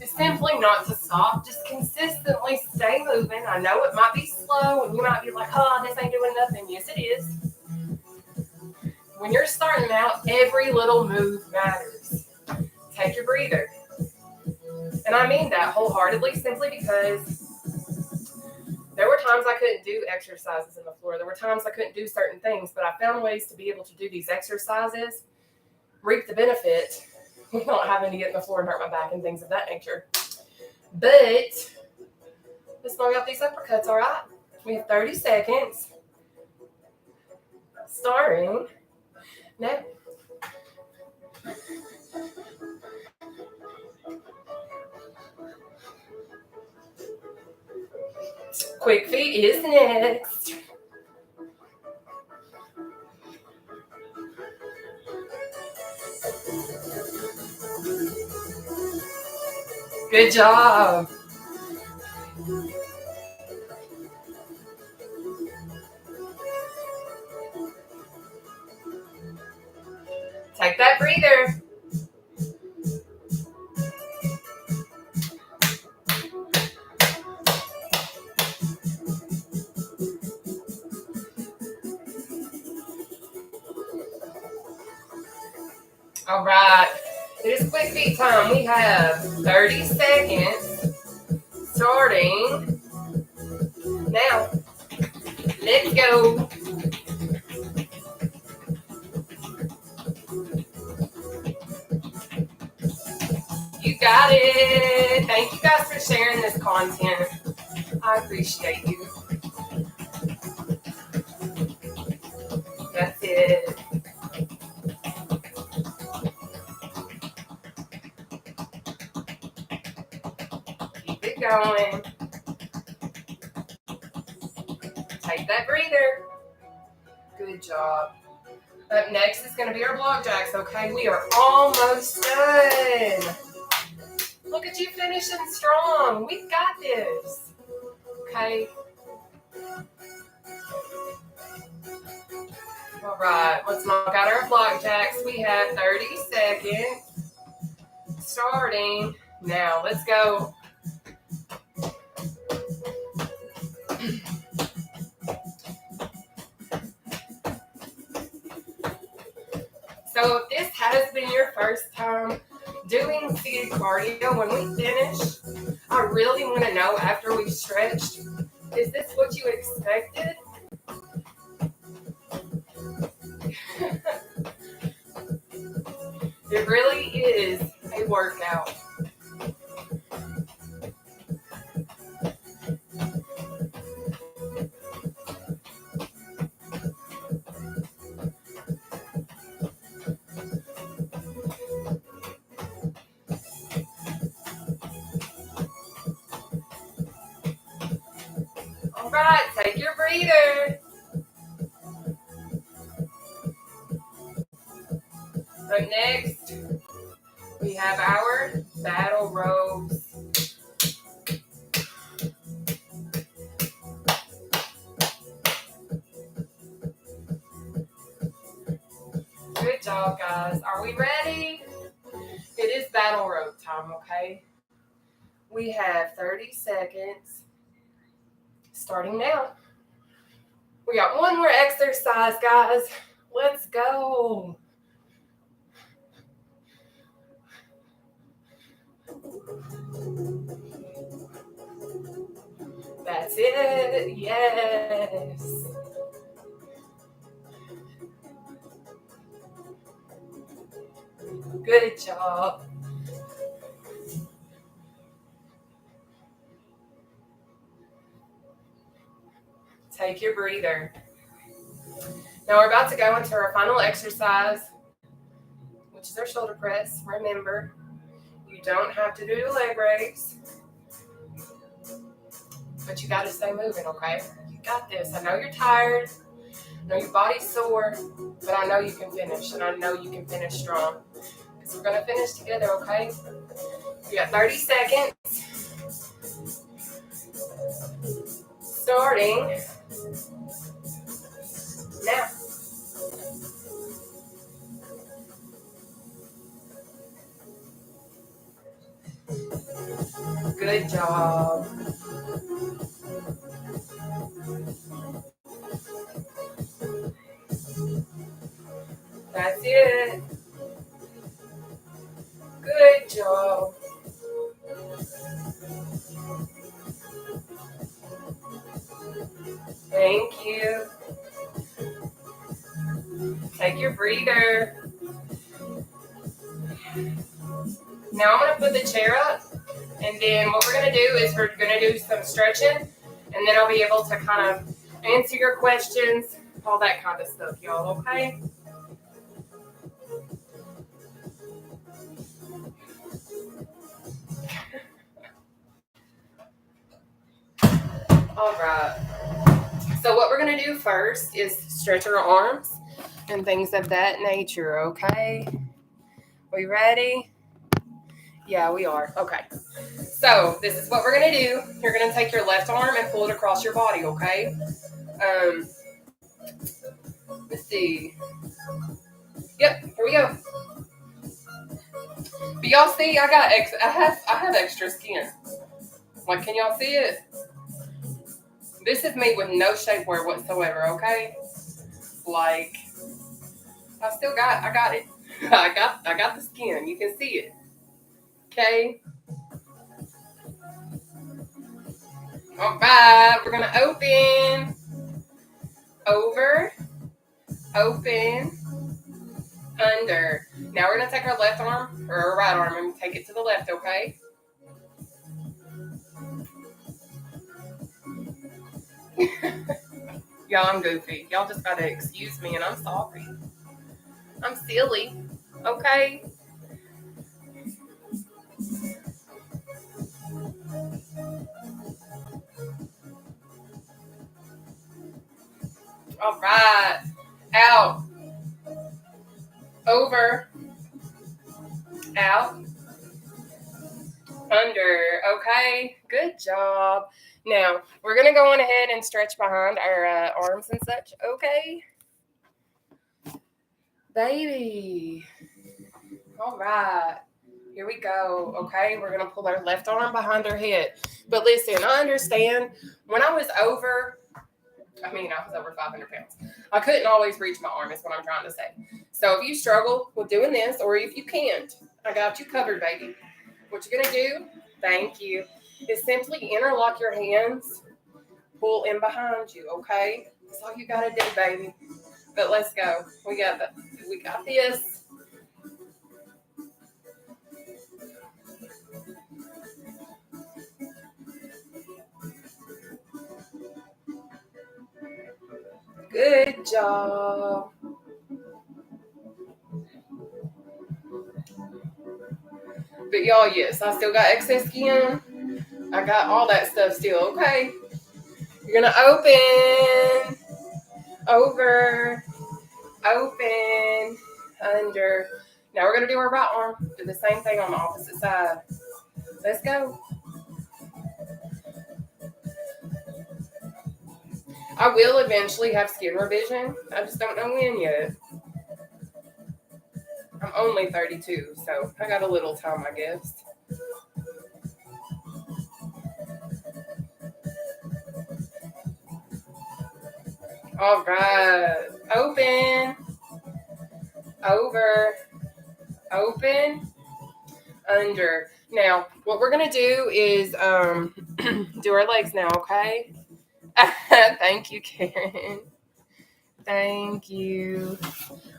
is simply not to stop. Just consistently stay moving. I know it might be slow and you might be like, oh, this ain't doing nothing. Yes, it is. When you're starting out, every little move matters. Take your breather. And I mean that wholeheartedly, simply because there were times I couldn't do exercises in the floor. There were times I couldn't do certain things, but I found ways to be able to do these exercises, reap the benefit without having to get in the floor and hurt my back and things of that nature. But let's knock out these uppercuts, all right? We have 30 seconds. Starting now. Quick feet is next. Good job. Take that breather. All right. It is quick feet time. We have 30 seconds starting now. Let's go. You got it. Thank you guys for sharing this content. I appreciate you. That's it. Keep it going. Take that breather. Good job. Up next is going to be our block jacks, okay? We are almost done. Look at you finishing strong. We've got this. Okay. All right. Let's knock out our block jacks. We have 30 seconds. Starting now. Let's go. So if this has been your first time doing seated cardio, when we finish, I really want to know after we've stretched, is this what you expected? It really is a workout. All right, take your breather. But next, we have our battle ropes. Good job, guys. Are we ready? It is battle rope time, okay? We have 30 seconds. Starting now. We got one more exercise, guys. Let's go. That's it. Yes. Good job. Take your breather. Now we're about to go into our final exercise, which is our shoulder press. Remember, you don't have to do the leg raise, but you got to stay moving, okay? You got this. I know you're tired. I know your body's sore, but I know you can finish, and I know you can finish strong. Because we're going to finish together, okay? We got 30 seconds. Starting now. Good job. That's it. Good job. Thank you. Take your breather. Now I'm going to put the chair up, and then what we're going to do is we're going to do some stretching, and then I'll be able to kind of answer your questions all that kind of stuff, y'all, okay? All right. So what we're going to do first is stretch our arms and things of that nature, okay? We ready? Yeah, we are. Okay. So this is what we're going to do. You're going to take your left arm and pull it across your body, okay? Let's see. Yep, here we go. But y'all see, I have extra skin. Like, can y'all see it? This is me with no shapewear whatsoever, okay? Like, I got it. I got the skin. You can see it. Okay. All right, we're gonna open, over, open, under. Now we're gonna take our left arm or our right arm and take it to the left, okay? Y'all, I'm goofy. Y'all just gotta excuse me, and I'm sorry. I'm silly, okay? All right, out, over, out, under. Okay, good job. Now we're gonna go on ahead and stretch behind our arms and such. Okay, baby. All right, here we go. Okay, we're gonna pull our left arm behind our head. But listen, I understand when I was over. I was over 500 pounds. I couldn't always reach my arm, is what I'm trying to say. So if you struggle with doing this, or if you can't, I got you covered, baby. What you're going to do, thank you, is simply interlock your hands, pull in behind you, okay? That's all you got to do, baby. But let's go. We got this. Good job. But y'all, yes, I still got excess skin. I got all that stuff still, okay? You're going to open, over, open, under. Now we're going to do our right arm. Do the same thing on the opposite side. Let's go. I will eventually have skin revision. I just don't know when yet. I'm only 32, so I got a little time, I guess. All right. Open. Over. Open. Under. Now, what we're going to do is do our legs now, okay? Thank you, Karen. Thank you.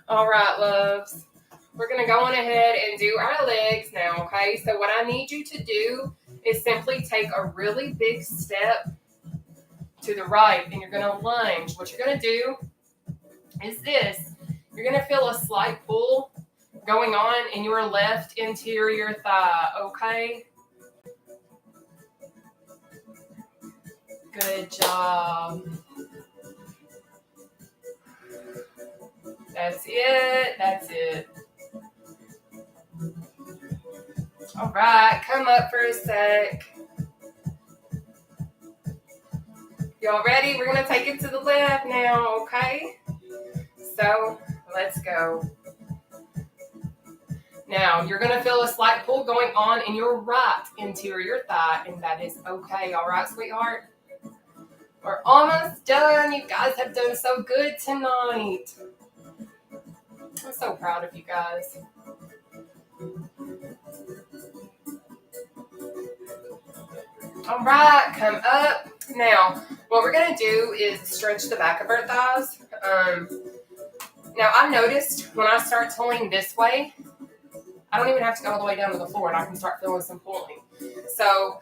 All right, loves. We're going to go on ahead and do our legs now, okay? So what I need you to do is simply take a really big step to the right, and you're going to lunge. What you're going to do is this. You're going to feel a slight pull going on in your left interior thigh, okay? Good job. That's it. That's it. All right, come up for a sec. Y'all ready? We're going to take it to the left now, okay? So, let's go. Now, you're going to feel a slight pull going on in your right interior thigh, and that is okay. All right, sweetheart? We're almost done. You guys have done so good tonight. I'm so proud of you guys. All right, come up. Now, what we're going to do is stretch the back of our thighs. Now, I've noticed when I start pulling this way, I don't even have to go all the way down to the floor, and I can start feeling some pulling. So,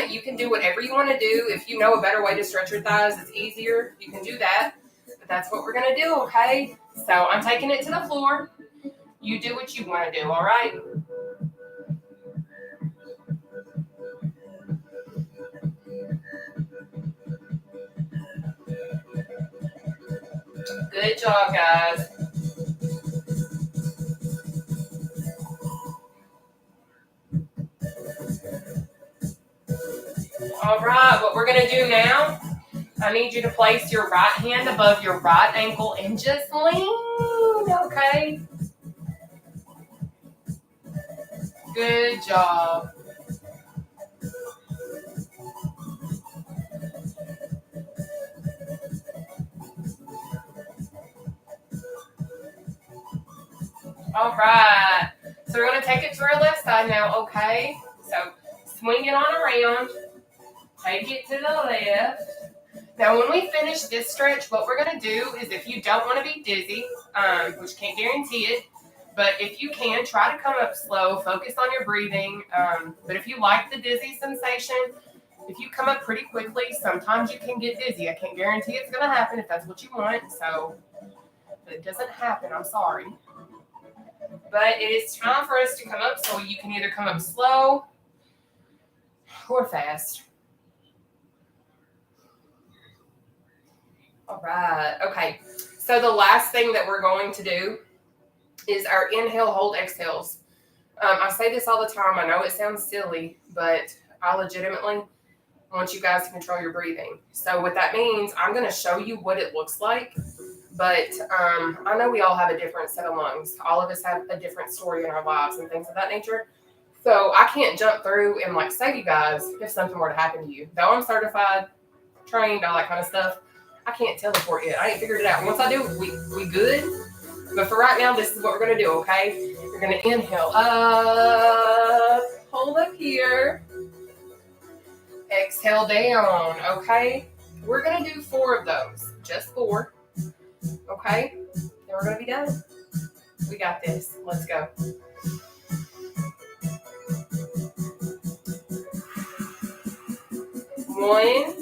you can do whatever you want to do. If you know a better way to stretch your thighs, it's easier. You can do that. But that's what we're going to do, okay? So I'm taking it to the floor. You do what you want to do, all right? Good job, guys. All right, what we're going to do now, I need you to place your right hand above your right ankle and just lean, okay? Good job. All right. So we're going to take it to our left side now, okay? So swing it on around. Take it to the left. Now, when we finish this stretch, what we're going to do is if you don't want to be dizzy, which can't guarantee it, but if you can, try to come up slow. Focus on your breathing. But if you like the dizzy sensation, if you come up pretty quickly, sometimes you can get dizzy. I can't guarantee it's going to happen if that's what you want. So if it doesn't happen, I'm sorry. But it is time for us to come up, so you can either come up slow or fast. All right. Okay. So the last thing that we're going to do is our inhale, hold, exhales. I say this all the time. I know it sounds silly, but I legitimately want you guys to control your breathing. So what that means, I'm going to show you what it looks like. But I know we all have a different set of lungs. All of us have a different story in our lives and things of that nature. So I can't jump through and like save you guys if something were to happen to you. Though I'm certified, trained, all that kind of stuff, I can't teleport yet. I ain't figured it out. Once I do, we good. But for right now, this is what we're going to do, okay? You're going to inhale up, hold up here, exhale down, okay? We're going to do 4 of those, just 4. Okay, then we're going to be done. We got this. Let's go. One.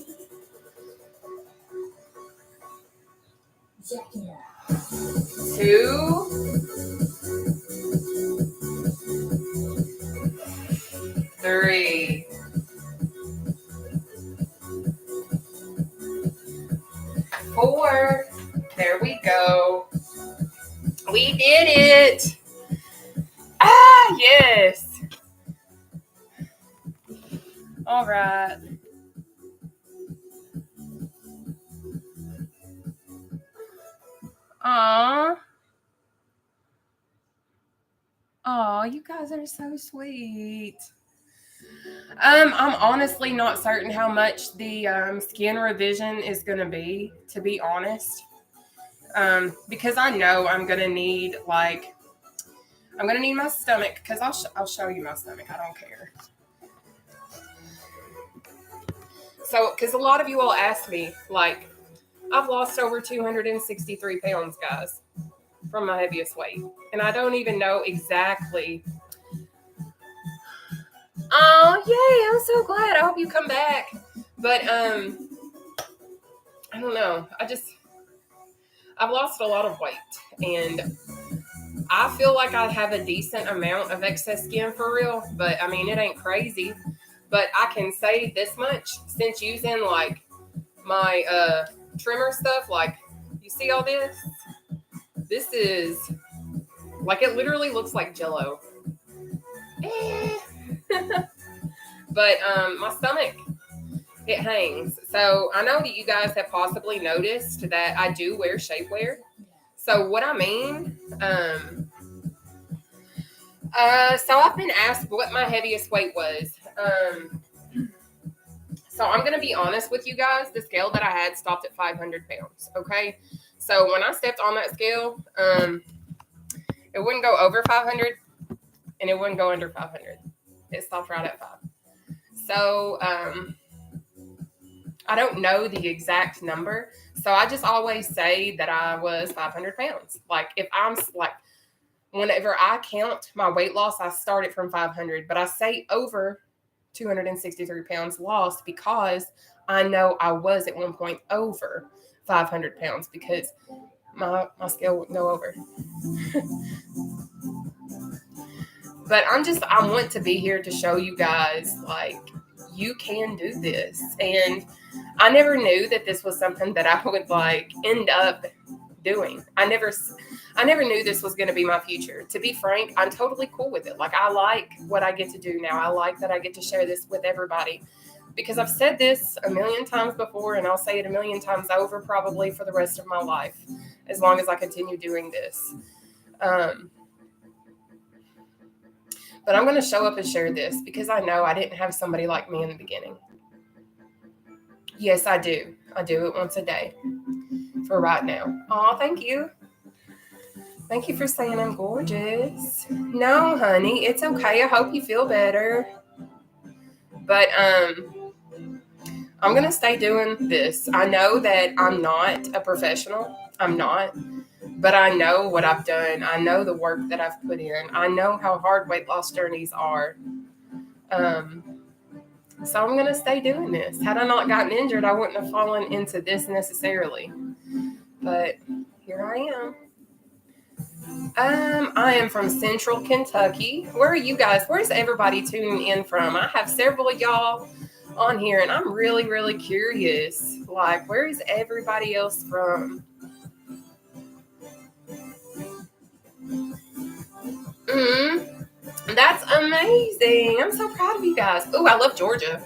2. 3. 4. There we go. We did it. Ah, yes. All right. Aw. Aw, you guys are so sweet. I'm honestly not certain how much the skin revision is going to be honest. Because I know I'm going to need, like, I'm going to need my stomach, because I'll show you my stomach. I don't care. So, because a lot of you all ask me, like, I've lost over 263 pounds, guys, from my heaviest weight. And I don't even know exactly. Oh, yay, I'm so glad. I hope you come back. But, I don't know. I've lost a lot of weight. And I feel like I have a decent amount of excess skin for real. But, I mean, it ain't crazy. But I can say this much. Since using, like, my trimmer stuff, like, you see all this? This is, like, it literally looks like Jell-O. But my stomach, it hangs. So I know that you guys have possibly noticed that I do wear shapewear. So what I mean, so I've been asked what my heaviest weight was. So I'm going to be honest with you guys. The scale that I had stopped at 500 pounds. Okay. So when I stepped on that scale, it wouldn't go over 500 and it wouldn't go under 500. It stopped right at 5. So, I don't know the exact number. So I just always say that I was 500 pounds. Like if I'm like, whenever I count my weight loss, I started from 500, but I say over 263 pounds lost because I know I was at one point over 500 pounds because my scale wouldn't go over. But I want to be here to show you guys, like, you can do this. And I never knew that this was something that I would, like, end up doing. I never knew this was going to be my future. To be frank, I'm totally cool with it. Like, I like what I get to do now. I like that I get to share this with everybody. Because I've said this a million times before, and I'll say it a million times over probably for the rest of my life, as long as I continue doing this. But I'm going to show up and share this because I know I didn't have somebody like me in the beginning. Yes, I do. I do it once a day for right now. Oh, thank you. Thank you for saying I'm gorgeous. No, honey, it's okay. I hope you feel better. But I'm going to stay doing this. I know that I'm not a professional. I'm not. But I know what I've done. I know the work that I've put in. I know how hard weight loss journeys are. So I'm going to stay doing this. Had I not gotten injured, I wouldn't have fallen into this necessarily. But here I am. I am from Central Kentucky. Where are you guys? Where's everybody tuning in from? I have several of y'all on here, and I'm really, really curious. Like, where is everybody else from? That's amazing. I'm so proud of you guys. Oh, I love Georgia.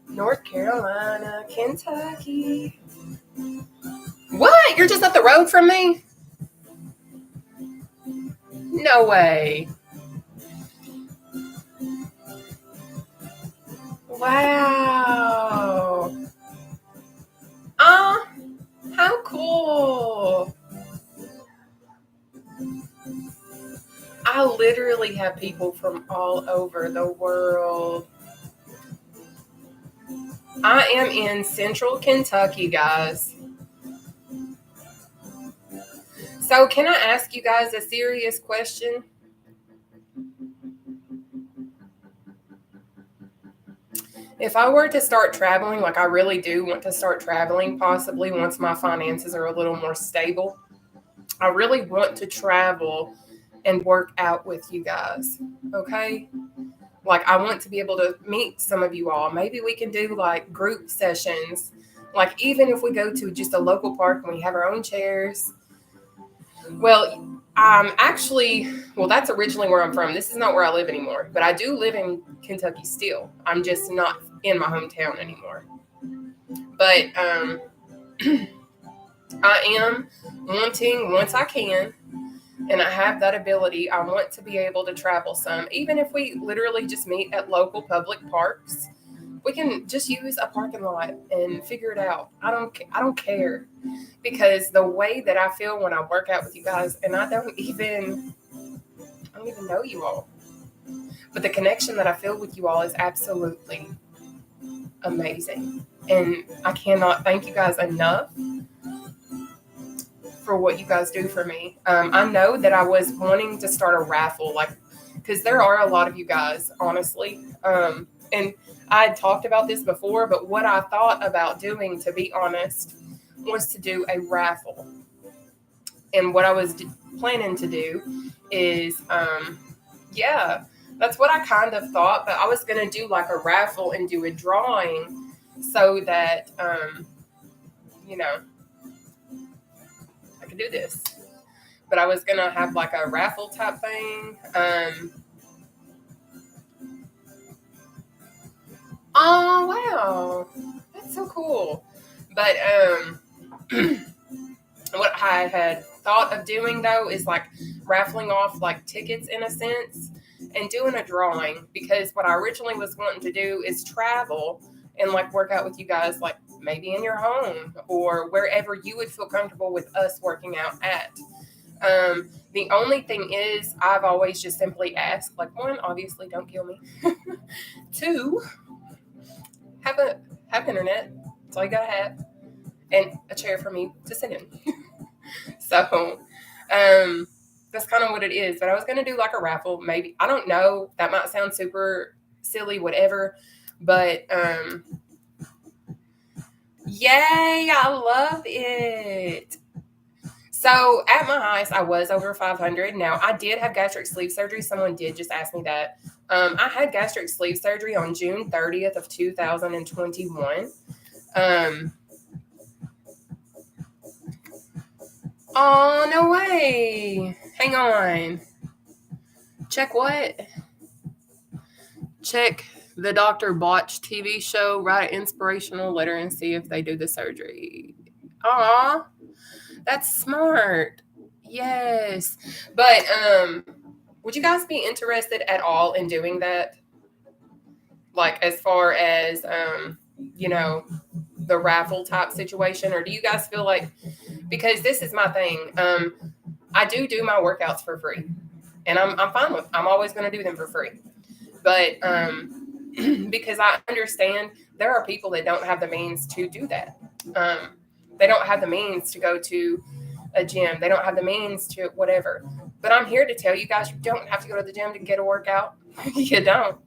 North Carolina, Kentucky. What? You're just up the road from me? No way. Wow. How cool. I literally have people from all over the world. I am in Central Kentucky, guys. So can I ask you guys a serious question? If I were to start traveling, like I really do want to start traveling, possibly once my finances are a little more stable, I really want to travel and work out with you guys, okay? Like, I want to be able to meet some of you all. Maybe we can do, like, group sessions. Like, even if we go to just a local park and we have our own chairs. Well, that's originally where I'm from. This is not where I live anymore. But I do live in Kentucky still. I'm just not in my hometown anymore. But I am wanting, once I can, and I have that ability, I want to be able to travel some. Even if we literally just meet at local public parks, we can just use a parking lot and figure it out. I don't care, because the way that I feel when I work out with you guys, and I don't even know you all, but the connection that I feel with you all is absolutely amazing. And I cannot thank you guys enough for what you guys do for me. I know that I was wanting to start a raffle, like, because there are a lot of you guys, honestly. And I had talked about this before, but what I thought about doing, to be honest, was to do a raffle. And what I was planning to do is, that's what I kind of thought, but I was going to do like a raffle and do a drawing so that, I could do this. But I was going to have like a raffle type thing. Oh, wow. That's so cool. But what I had thought of doing, though, is like raffling off like tickets in a sense and doing a drawing, because what I originally was wanting to do is travel and like work out with you guys, like maybe in your home or wherever you would feel comfortable with us working out at. The only thing is, I've always just simply asked, like, one, obviously don't kill me. Two, have internet. That's all you gotta have. And a chair for me to sit in. So, that's kind of what it is. But I was going to do like a raffle, maybe. I don't know. That might sound super silly, whatever. But, Yay, I love it. So at my highest, I was over 500. Now, I did have gastric sleeve surgery. Someone did just ask me that. I had gastric sleeve surgery on June 30th of 2021. Oh, no way. Hang on. Check what? Check the Dr. Botch TV show, write an inspirational letter, and see if they do the surgery. Aw, that's smart. Yes. But would you guys be interested at all in doing that? Like as far as you know, the raffle type situation, or do you guys feel like, because this is my thing, I do my workouts for free, and I'm fine with, I'm always going to do them for free, but because I understand there are people that don't have the means to do that. They don't have the means to go to a gym. They don't have the means to whatever. But I'm here to tell you guys, you don't have to go to the gym to get a workout. You don't.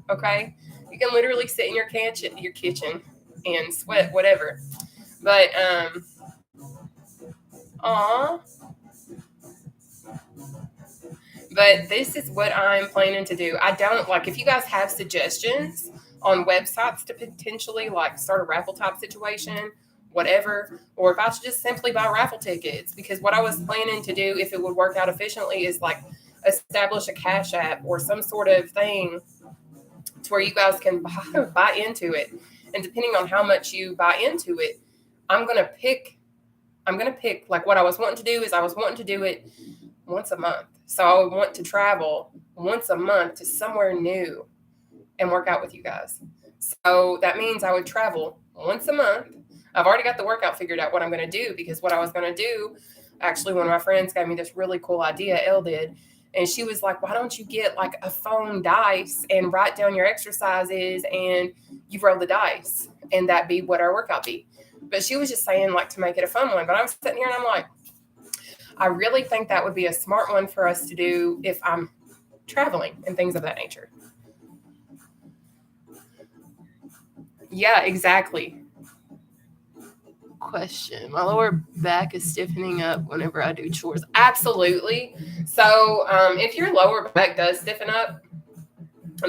Okay? You can literally sit in your kitchen and sweat whatever. But aw. But this is what I'm planning to do. I don't like, if you guys have suggestions on websites to potentially like start a raffle type situation, whatever, or if I should just simply buy raffle tickets, because what I was planning to do, if it would work out efficiently, is like establish a cash app or some sort of thing to where you guys can buy into it. And depending on how much you buy into it, I'm going to pick, like what I was wanting to do is I was wanting to do it once a month. So I would want to travel once a month to somewhere new and work out with you guys. So that means I would travel once a month. I've already got the workout figured out what I'm going to do, because what I was going to do, actually, one of my friends gave me this really cool idea, Elle did. And she was like, why don't you get like a phone dice and write down your exercises and you roll the dice and that be what our workout be. But she was just saying like to make it a fun one. But I'm sitting here and I'm like, I really think that would be a smart one for us to do if I'm traveling and things of that nature. Yeah, exactly. Question. My lower back is stiffening up whenever I do chores. Absolutely. So if your lower back does stiffen up,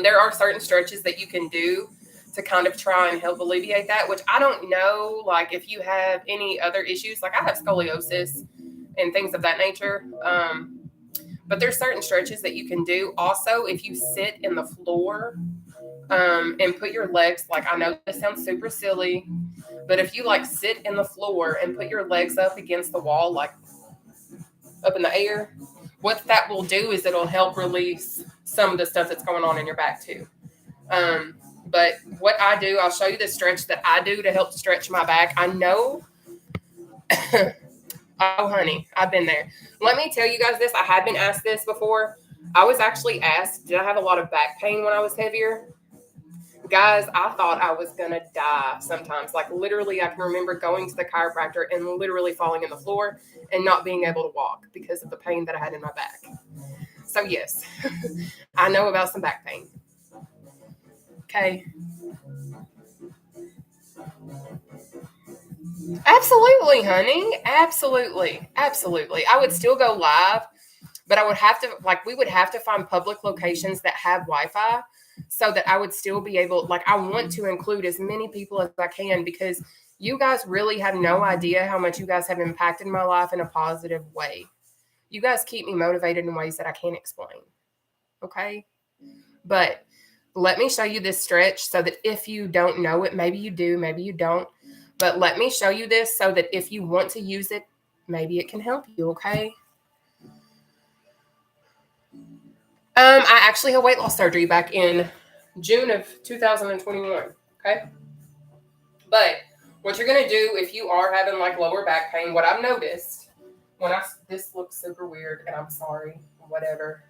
there are certain stretches that you can do to kind of try and help alleviate that, which I don't know, like if you have any other issues, like I have scoliosis and things of that nature. But there's certain stretches that you can do. Also, if you sit in the floor and put your legs, like I know this sounds super silly, but if you like sit in the floor and put your legs up against the wall, like up in the air, what that will do is it'll help release some of the stuff that's going on in your back too. But what I do, I'll show you the stretch that I do to help stretch my back. I know. Oh, honey, I've been there. Let me tell you guys this. I had been asked this before. I was actually asked, did I have a lot of back pain when I was heavier? Guys, I thought I was going to die sometimes. Like literally, I can remember going to the chiropractor and literally falling in the floor and not being able to walk because of the pain that I had in my back. So yes, I know about some back pain. Okay. Absolutely, honey. Absolutely. Absolutely. I would still go live, but I would have to, like, we would have to find public locations that have Wi-Fi so that I would still be able, like, I want to include as many people as I can, because you guys really have no idea how much you guys have impacted my life in a positive way. You guys keep me motivated in ways that I can't explain. Okay. But let me show you this stretch so that if you don't know it, maybe you do, maybe you don't, but let me show you this so that if you want to use it, maybe it can help you. Okay. I actually had weight loss surgery back in June of 2021. Okay. But what you're going to do if you are having like lower back pain, what I've noticed this looks super weird and I'm sorry, whatever.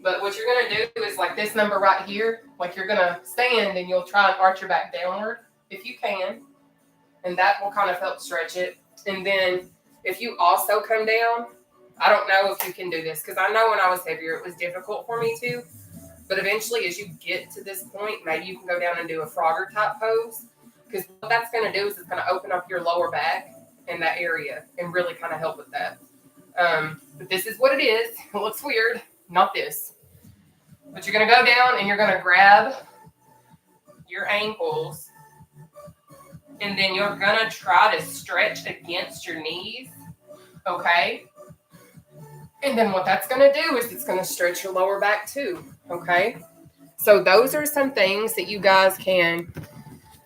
But what you're going to do is like this number right here, like you're going to stand and you'll try and arch your back downward if you can. And that will kind of help stretch it. And then if you also come down, I don't know if you can do this because I know when I was heavier, it was difficult for me to. But eventually, as you get to this point, maybe you can go down and do a Frogger type pose. because what that's going to do is it's going to open up your lower back in that area and really kind of help with that. But this is what it is. It looks weird. Not this. But you're going to go down and you're going to grab your ankles. And then you're going to try to stretch against your knees. Okay? And then what that's going to do is it's going to stretch your lower back too. Okay? So those are some things that you guys can,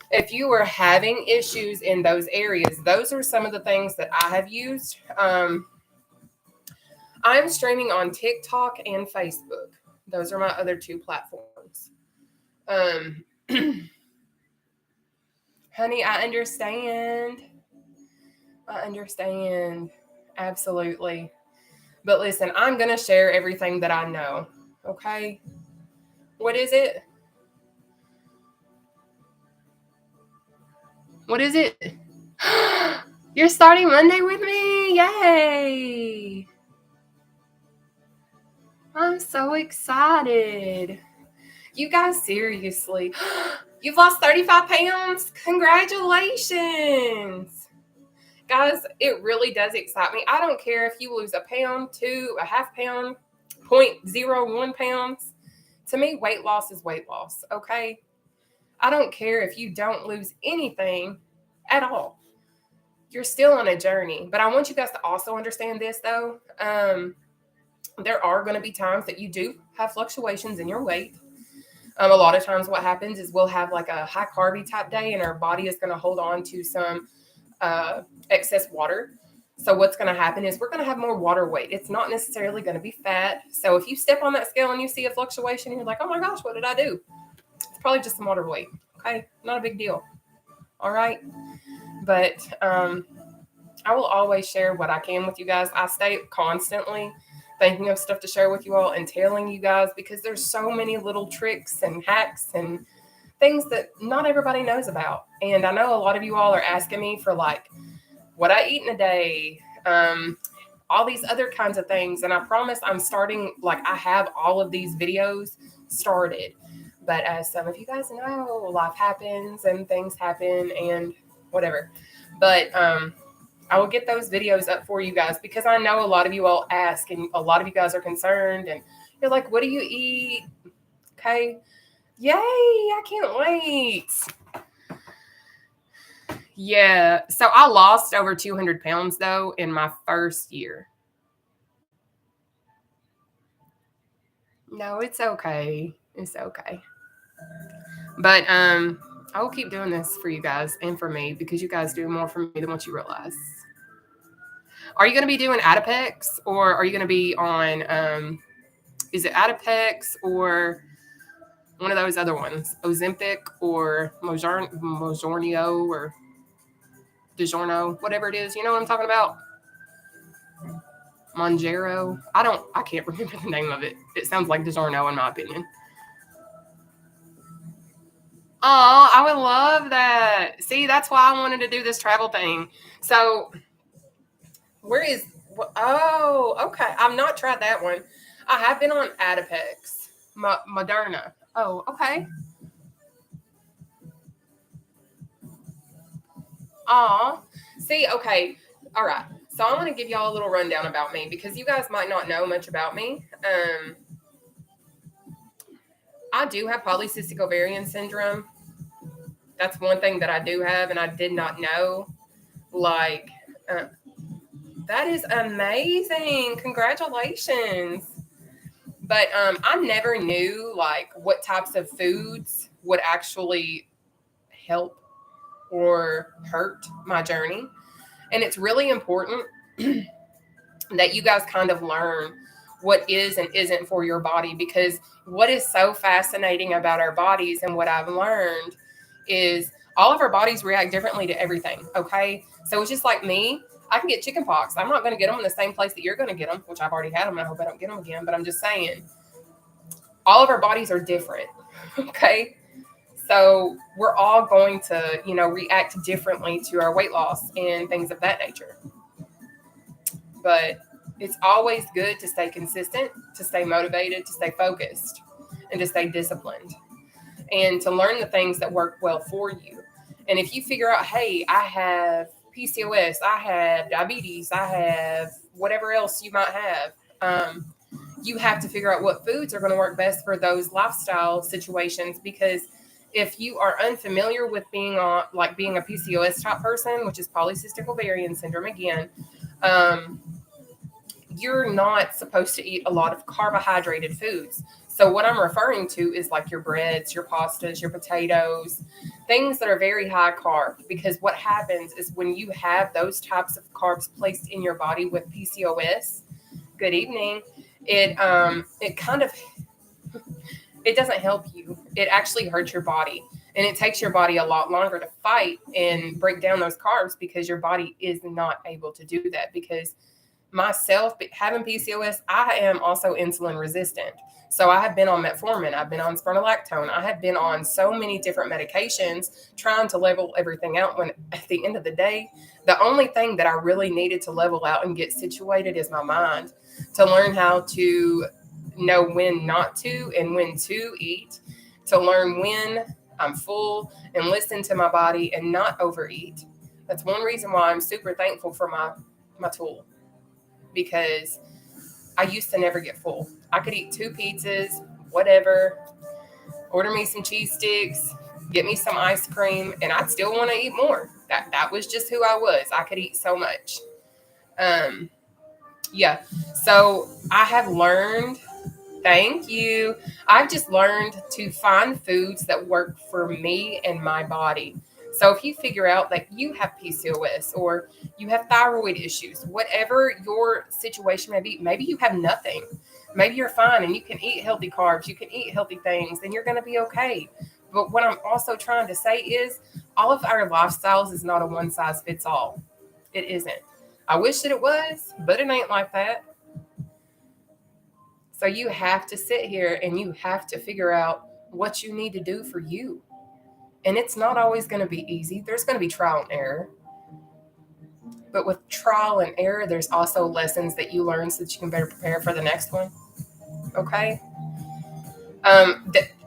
if you are having issues in those areas, those are some of the things that I have used. I'm streaming on TikTok and Facebook. Those are my other two platforms. Honey, I understand. Absolutely. But listen, I'm going to share everything that I know. Okay? What is it? What is it? You're starting Monday with me? Yay! I'm so excited. You guys, seriously. You've lost 35 pounds? Congratulations. Guys, it really does excite me. I don't care if you lose a pound, two, a half pound, 0.01 pounds. To me, weight loss is weight loss, okay? I don't care if you don't lose anything at all. You're still on a journey. But I want you guys to also understand this, though. There are going to be times that you do have fluctuations in your weight. A lot of times what happens is we'll have like a high carby type day and our body is going to hold on to some excess water. So what's going to happen is we're going to have more water weight. It's not necessarily going to be fat. So if you step on that scale and you see a fluctuation, you're like, oh my gosh, what did I do? It's probably just some water weight. Okay. Not a big deal. All right. But I will always share what I can with you guys. I stay constantly thinking of stuff to share with you all and telling you guys because there's so many little tricks and hacks and things that not everybody knows about. And I know a lot of you all are asking me for like what I eat in a day, all these other kinds of things. And I promise I'm starting, like I have all of these videos started. But as some of you guys know, life happens and things happen and whatever. But I will get those videos up for you guys because I know a lot of you all ask and a lot of you guys are concerned and you're like, what do you eat? Okay. Yay. I can't wait. Yeah. So I lost over 200 pounds though in my first year. No, it's okay. It's okay. But I will keep doing this for you guys and for me because you guys do more for me than what you realize. Are you going to be doing Adipex or are you going to be on, is it Adipex or one of those other ones, Ozempic or Mojournio or DiGiorno, whatever it is. You know what I'm talking about? Monjero. I can't remember the name of it. It sounds like DiGiorno in my opinion. Oh, I would love that. See, that's why I wanted to do this travel thing. So oh, okay. I've not tried that one. I have been on Adipex, Moderna. Oh, okay. Aw. See, okay. All right. So I'm going to give y'all a little rundown about me because you guys might not know much about me. I do have polycystic ovarian syndrome. That's one thing that I do have, and I did not know. Like, that is amazing. Congratulations. But I never knew, like, what types of foods would actually help or hurt my journey. And it's really important that you guys kind of learn what is and isn't for your body because what is so fascinating about our bodies and what I've learned is all of our bodies react differently to everything. Okay. So it's just like me. I can get chicken pox. I'm not going to get them in the same place that you're going to get them, which I've already had them. And I hope I don't get them again. But I'm just saying, all of our bodies are different. Okay. So we're all going to, react differently to our weight loss and things of that nature. But it's always good to stay consistent, to stay motivated, to stay focused, and to stay disciplined, and to learn the things that work well for you. And if you figure out, hey, I have PCOS, I have diabetes, I have whatever else you might have, you have to figure out what foods are going to work best for those lifestyle situations. Because if you are unfamiliar with being on, like being a PCOS type person, which is polycystic ovarian syndrome again, um, you're not supposed to eat a lot of carbohydrated foods. So what I'm referring to is like your breads, your pastas, your potatoes, things that are very high carb. Because what happens is when you have those types of carbs placed in your body with PCOS, good evening, it kind of, it doesn't help you. It actually hurts your body. And it takes your body a lot longer to fight and break down those carbs, because your body is not able to do that. Because myself, having PCOS, I am also insulin resistant. So I have been on metformin, I've been on spironolactone, I have been on so many different medications trying to level everything out, when at the end of the day, the only thing that I really needed to level out and get situated is my mind, to learn how to know when not to and when to eat, to learn when I'm full and listen to my body and not overeat. That's one reason why I'm super thankful for my tool, because I used to never get full. I could eat 2 pizzas, whatever, order me some cheese sticks, get me some ice cream, and I'd still want to eat more. That was just who I was. I could eat so much. Yeah. So I have learned, thank you. I've just learned to find foods that work for me and my body. So if you figure out that you have PCOS or you have thyroid issues, whatever your situation may be, maybe you have nothing. Maybe you're fine and you can eat healthy carbs, you can eat healthy things, and you're going to be okay. But what I'm also trying to say is all of our lifestyles is not a one size fits all. It isn't. I wish that it was, but it ain't like that. So you have to sit here and you have to figure out what you need to do for you. And it's not always going to be easy. There's going to be trial and error. But with trial and error, there's also lessons that you learn so that you can better prepare for the next one. Okay?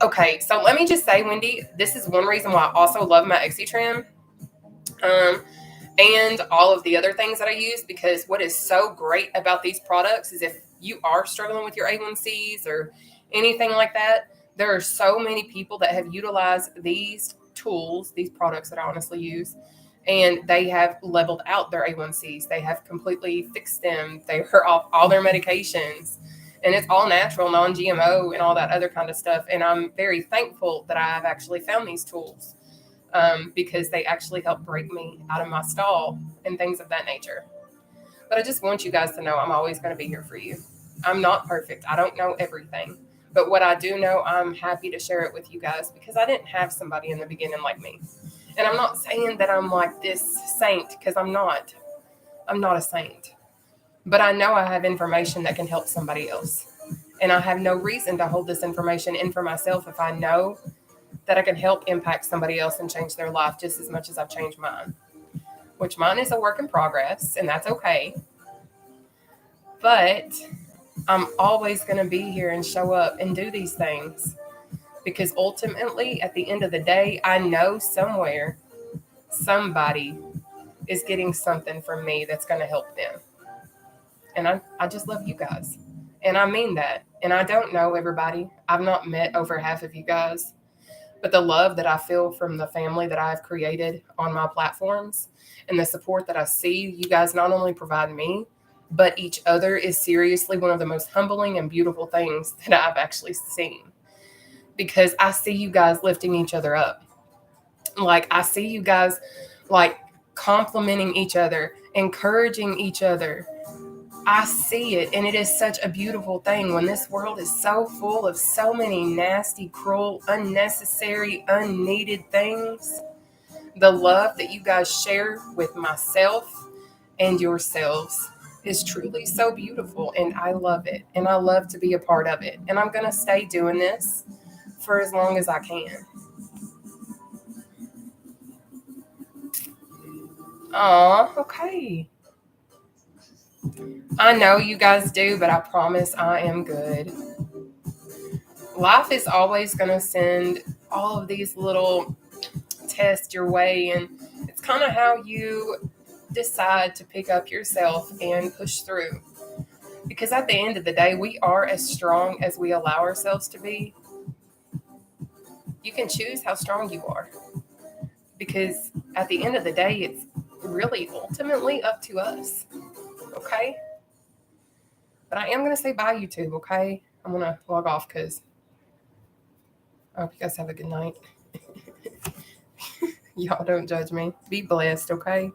Okay, so let me just say, Wendy, this is one reason why I also love my Exitrim. And all of the other things that I use, because what is so great about these products is if you are struggling with your A1Cs or anything like that, there are so many people that have utilized these tools, these products that I honestly use, and they have leveled out their A1Cs. They have completely fixed them. They are off all their medications, and it's all natural, non-GMO, and all that other kind of stuff. And I'm very thankful that I have actually found these tools. Because they actually help break me out of my stall and things of that nature. But I just want you guys to know I'm always going to be here for you. I'm not perfect. I don't know everything. But what I do know, I'm happy to share it with you guys, because I didn't have somebody in the beginning like me. And I'm not saying that I'm like this saint, because I'm not. I'm not a saint. But I know I have information that can help somebody else. And I have no reason to hold this information in for myself if I know that I can help impact somebody else and change their life just as much as I've changed mine, which mine is a work in progress, and that's okay. But I'm always going to be here and show up and do these things, because ultimately, at the end of the day, I know somewhere somebody is getting something from me that's going to help them. And I just love you guys. And I mean that. And I don't know everybody. I've not met over half of you guys. But the love that I feel from the family that I've created on my platforms and the support that I see you guys not only provide me, but each other, is seriously one of the most humbling and beautiful things that I've actually seen. Because I see you guys lifting each other up. Like, I see you guys like complimenting each other, encouraging each other. I see it, and it is such a beautiful thing when this world is so full of so many nasty, cruel, unnecessary, unneeded things. The love that you guys share with myself and yourselves is truly so beautiful, and I love it, and I love to be a part of it, and I'm going to stay doing this for as long as I can. Aw, okay. I know you guys do, but I promise I am good. Life is always going to send all of these little test your way, and it's kind of how you decide to pick up yourself and push through. Because at the end of the day, we are as strong as we allow ourselves to be. You can choose how strong you are. Because at the end of the day, it's really ultimately up to us. Okay? But I am going to say bye, YouTube, okay? I'm going to log off because I hope you guys have a good night. Y'all don't judge me. Be blessed, okay?